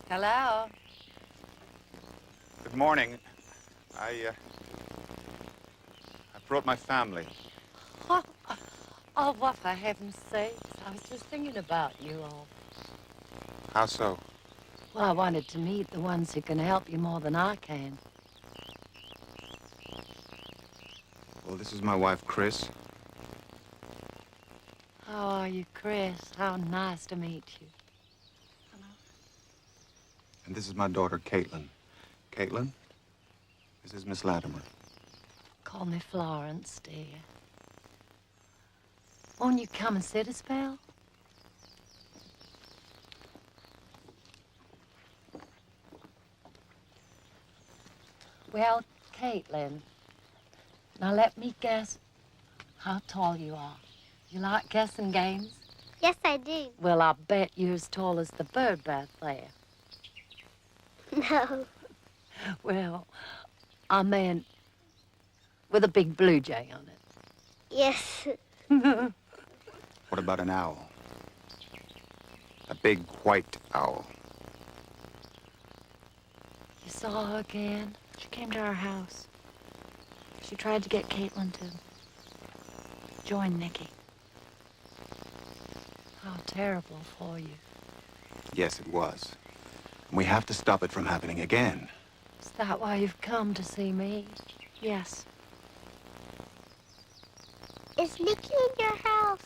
[SPEAKER 13] Hello.
[SPEAKER 16] Good morning. I brought my family.
[SPEAKER 13] Oh, what for heaven's sakes. I was just thinking about you all.
[SPEAKER 16] How so?
[SPEAKER 13] Well, I wanted to meet the ones who can help you more than I can.
[SPEAKER 16] Well, this is my wife, Chris.
[SPEAKER 13] How are you, Chris? How nice to meet you.
[SPEAKER 16] And this is my daughter, Caitlin. Caitlin, this is Miss Latimer.
[SPEAKER 13] Call me Florence, dear. Won't you come and sit a spell? Well, Caitlin, now let me guess how tall you are. You like guessing games?
[SPEAKER 8] Yes, I do.
[SPEAKER 13] Well, I bet you're as tall as the bird bath there.
[SPEAKER 8] No.
[SPEAKER 13] Well, I meant with a big blue jay on it.
[SPEAKER 8] Yes.
[SPEAKER 16] What about an owl? A big white owl.
[SPEAKER 13] You saw her again? She came to our house. She tried to get Caitlin to join Nicky. How terrible for you.
[SPEAKER 16] Yes, it was. And we have to stop it from happening again.
[SPEAKER 13] Is that why you've come to see me?
[SPEAKER 3] Yes.
[SPEAKER 8] Is Nicky in your house?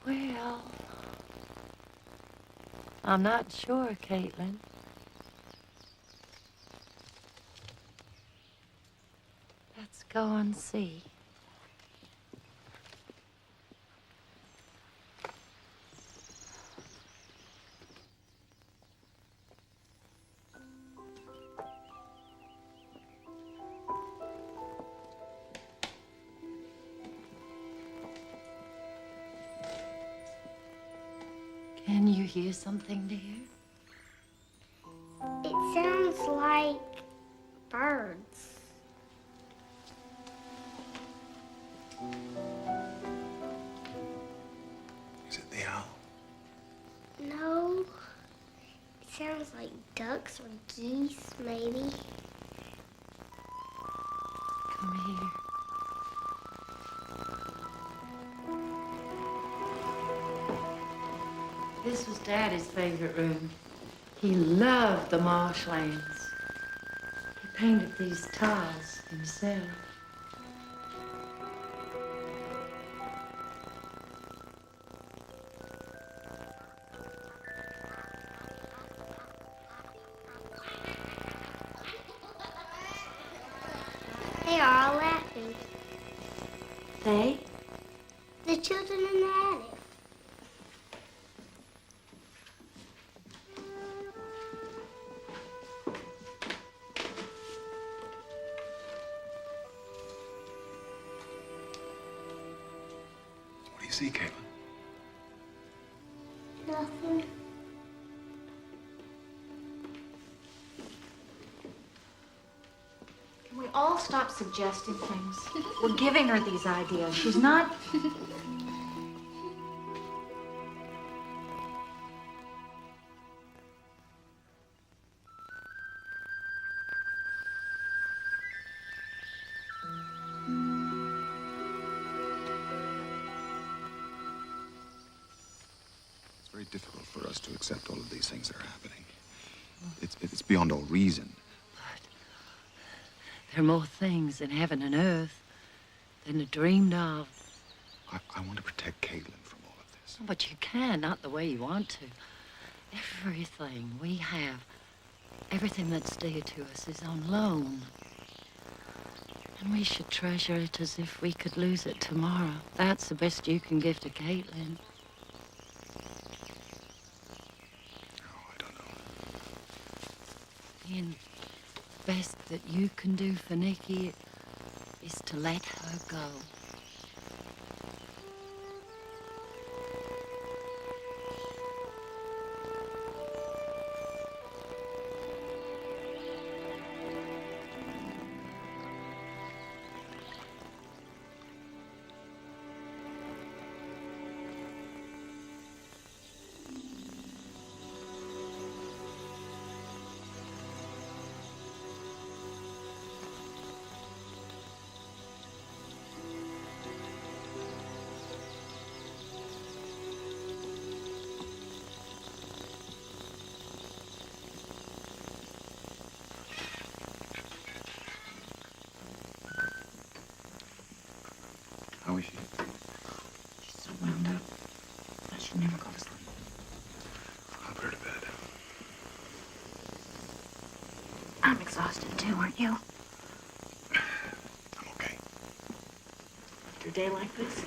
[SPEAKER 13] Well, I'm not sure, Caitlin. Let's go and see. Can you hear something, dear?
[SPEAKER 8] It sounds like birds.
[SPEAKER 4] Is it the owl?
[SPEAKER 8] No. It sounds like ducks or geese, maybe.
[SPEAKER 13] Come here. This was Daddy's favorite room. He loved the marshlands. He painted these tiles himself.
[SPEAKER 8] They are all laughing.
[SPEAKER 3] They?
[SPEAKER 8] The children in the attic.
[SPEAKER 4] What do you see, Caitlin?
[SPEAKER 8] Nothing.
[SPEAKER 3] Can we all stop suggesting things? We're giving her these ideas. She's not...
[SPEAKER 4] It's very difficult for us to accept all of these things that are happening. It's beyond all reason.
[SPEAKER 13] There are more things in heaven and earth than are dreamed of.
[SPEAKER 4] I want to protect Caitlin from all of this.
[SPEAKER 13] But you can, not the way you want to. Everything we have, everything that's dear to us is on loan. And we should treasure it as if we could lose it tomorrow. That's the best you can give to Caitlin. And best that you can do for Nikki is to let her go.
[SPEAKER 4] How is she?
[SPEAKER 3] She's so wound up. But she'll never go to sleep.
[SPEAKER 4] I'll put her to bed.
[SPEAKER 3] I'm exhausted too, aren't you?
[SPEAKER 4] I'm okay.
[SPEAKER 3] After a day like this?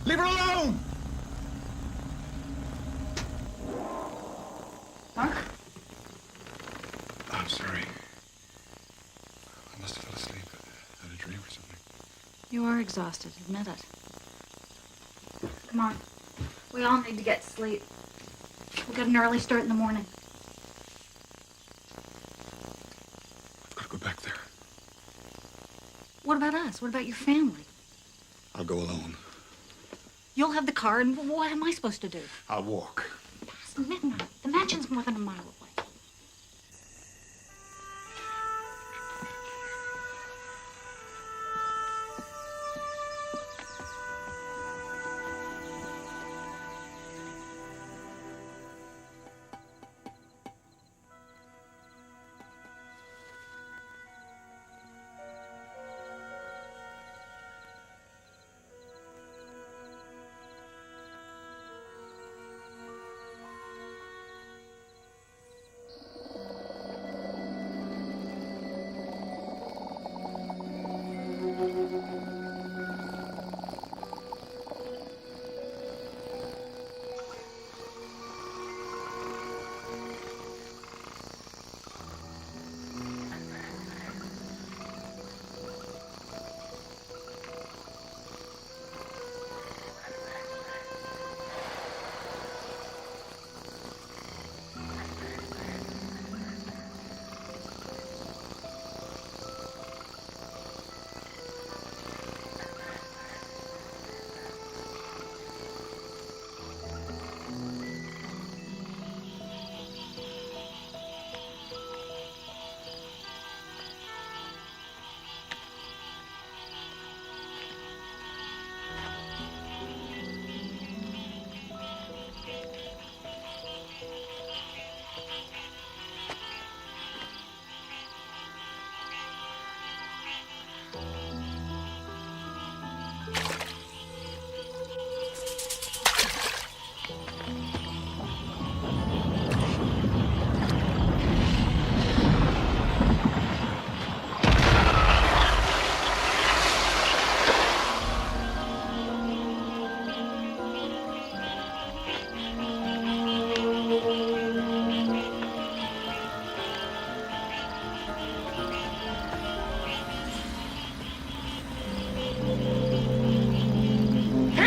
[SPEAKER 10] Leave her alone!
[SPEAKER 3] Mark?
[SPEAKER 4] I'm sorry. I must have fell asleep. Had a dream or something.
[SPEAKER 3] You are exhausted, admit it. Come on. We all need to get sleep. We'll get an early start in the morning.
[SPEAKER 4] I've got to go back there.
[SPEAKER 3] What about us? What about your family?
[SPEAKER 4] I'll go alone.
[SPEAKER 3] You'll have the car, and what am I supposed to do?
[SPEAKER 4] I'll walk.
[SPEAKER 3] Past midnight. The mansion's more than a mile away.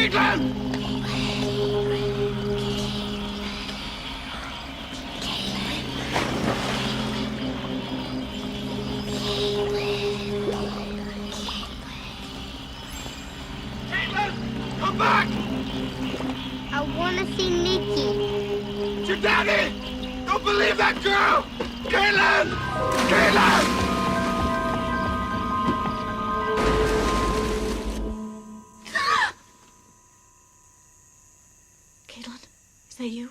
[SPEAKER 10] Caitlin! Caitlin! Come back!
[SPEAKER 8] I want to see Nikki.
[SPEAKER 10] It's your daddy! Don't believe that girl! Caitlin! Caitlin!
[SPEAKER 3] Caitlin, is that you?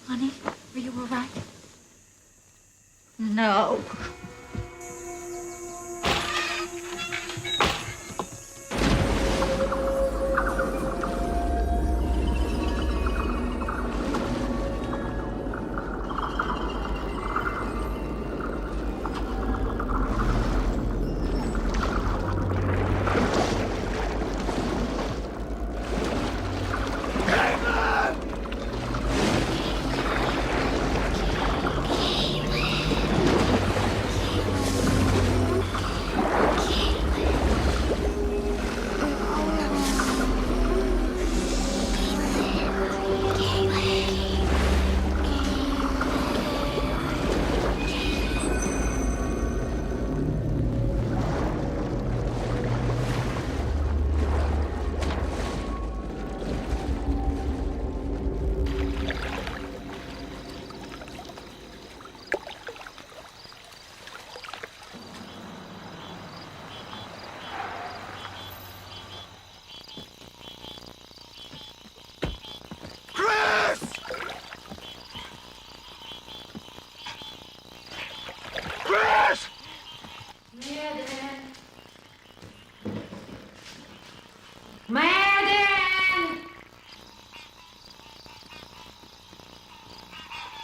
[SPEAKER 3] Honey, are you all right? No.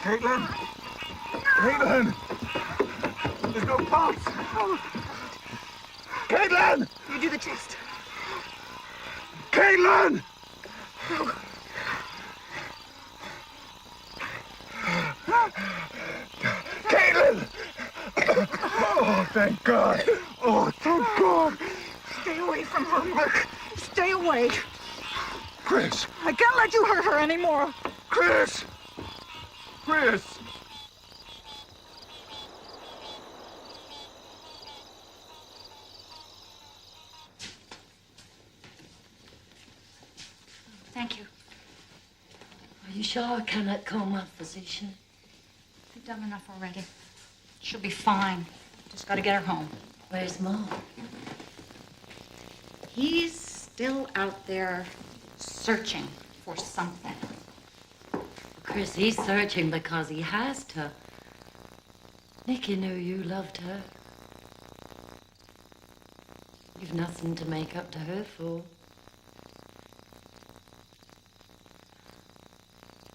[SPEAKER 10] Caitlin! Caitlin! There's no pulse! Caitlin!
[SPEAKER 11] You do the test.
[SPEAKER 10] Caitlin!
[SPEAKER 11] No.
[SPEAKER 10] Caitlin! Oh, thank God! Oh, thank God!
[SPEAKER 11] Stay away from her, Mark. Stay away.
[SPEAKER 10] Chris!
[SPEAKER 11] I can't let you hurt her anymore.
[SPEAKER 10] Chris! Chris!
[SPEAKER 3] Thank you.
[SPEAKER 13] Are you sure I cannot call my physician?
[SPEAKER 3] You've done enough already. She'll be fine. Just gotta get her home.
[SPEAKER 13] Where's Mom?
[SPEAKER 3] He's still out there searching for something.
[SPEAKER 13] Chris, he's searching because he has to. Nikki knew you loved her. You've nothing to make up to her for.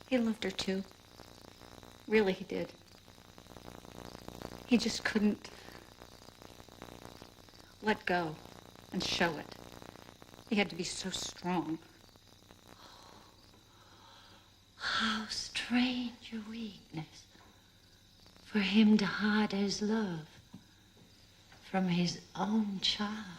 [SPEAKER 3] He loved her too. Really, he did. He just couldn't let go and show it. He had to be so strong.
[SPEAKER 13] How strange your weakness. For him to hide his love from his own child.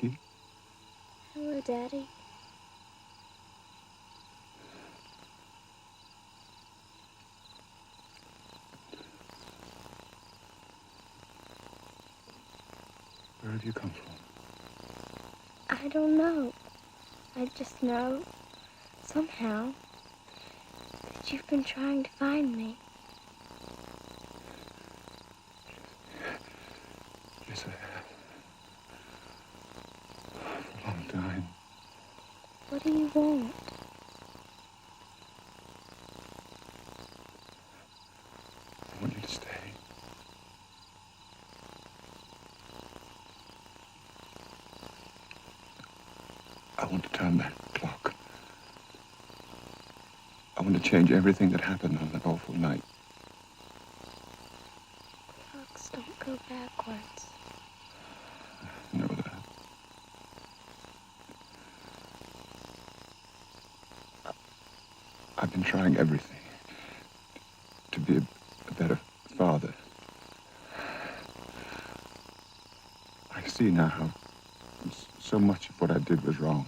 [SPEAKER 16] Nikki.
[SPEAKER 8] Hello, Daddy.
[SPEAKER 16] Where have you come from?
[SPEAKER 8] I don't know. I just know, somehow, that you've been trying to find me.
[SPEAKER 16] Yes, I have. For a long time.
[SPEAKER 8] What do you want?
[SPEAKER 16] I want you to stay. I want to turn back the clock. I want to change everything that happened on that awful night.
[SPEAKER 8] Clocks don't go backwards.
[SPEAKER 16] I know that. I've been trying everything to be a better father. I see now how so much of what I did was wrong.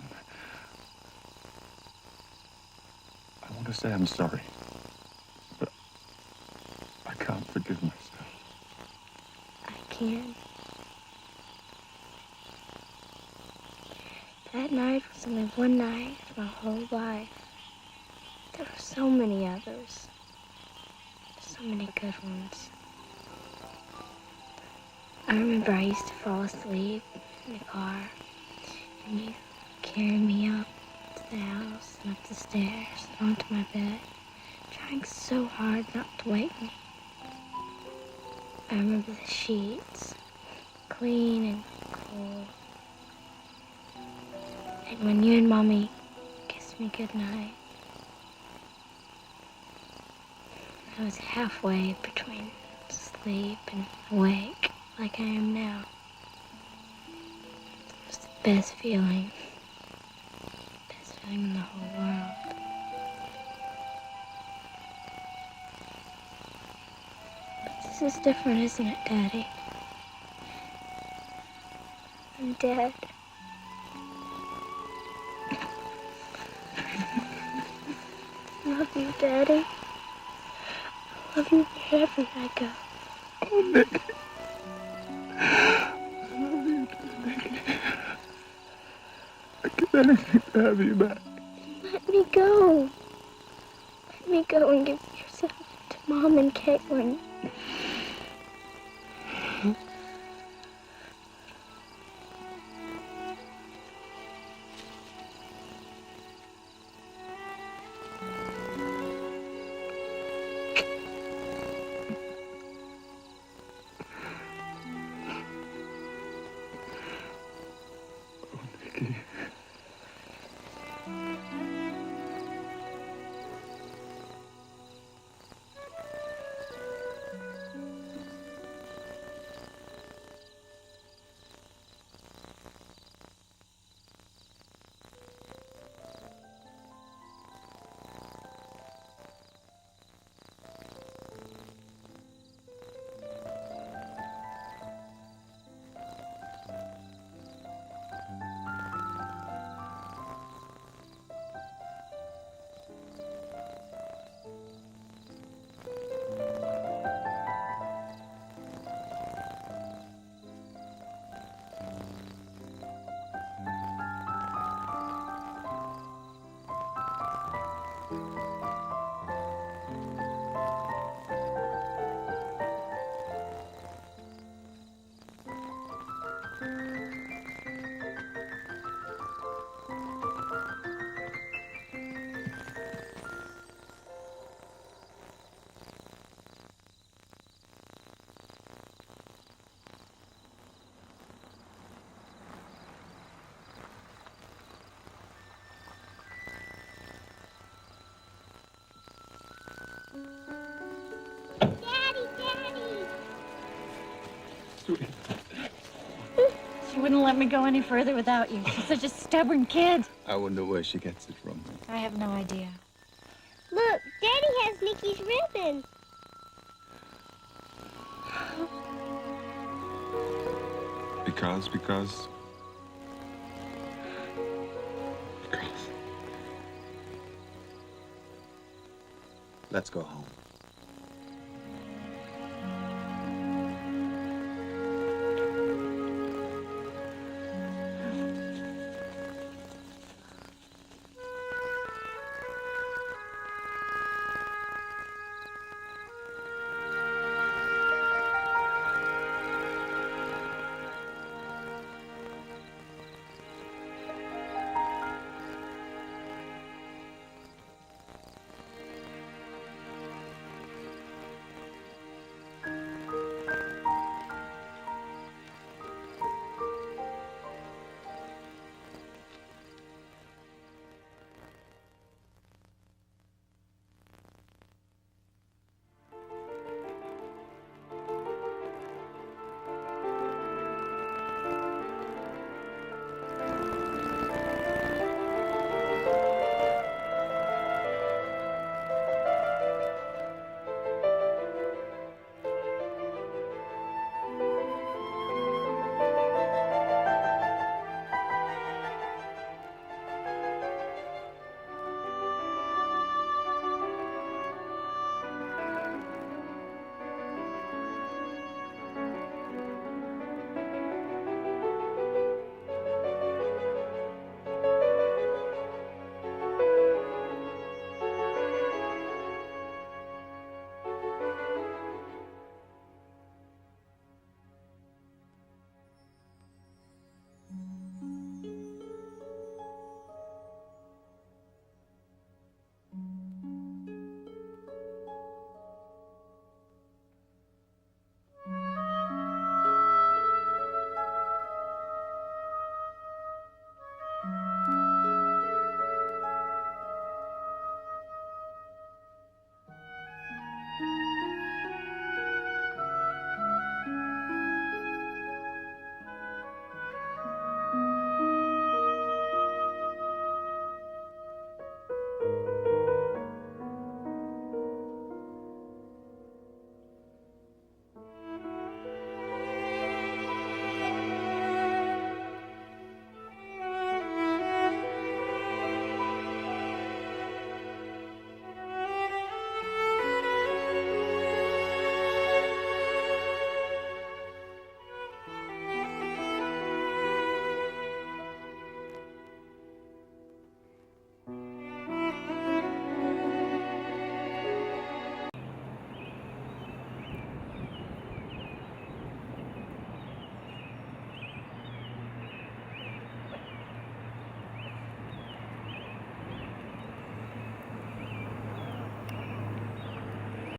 [SPEAKER 16] I want to say I'm sorry, but I can't forgive myself.
[SPEAKER 8] I can. That night was only one night of my whole life. There were so many others. So many good ones. I remember I used to fall asleep in the car, and you carry me up to the house and up the stairs and onto my bed, trying so hard not to wake me. I remember the sheets, clean and cool. And when you and Mommy kissed me goodnight, I was halfway between sleep and awake, like I am now. It was the best feeling in the whole world. But this is different, isn't it, Daddy? I'm dead. I love you, Daddy. I love you wherever I go.
[SPEAKER 16] Oh, Nicky. I love you too, Nicky. I give anything to have you back.
[SPEAKER 8] Let me go. Let me go and give yourself to Mom and Caitlin.
[SPEAKER 3] She wouldn't let me go any further without you. She's such a stubborn kid.
[SPEAKER 16] I wonder where she gets it from.
[SPEAKER 3] I have no idea.
[SPEAKER 8] Look, Daddy has Nikki's ribbon.
[SPEAKER 16] Because
[SPEAKER 6] Let's go home.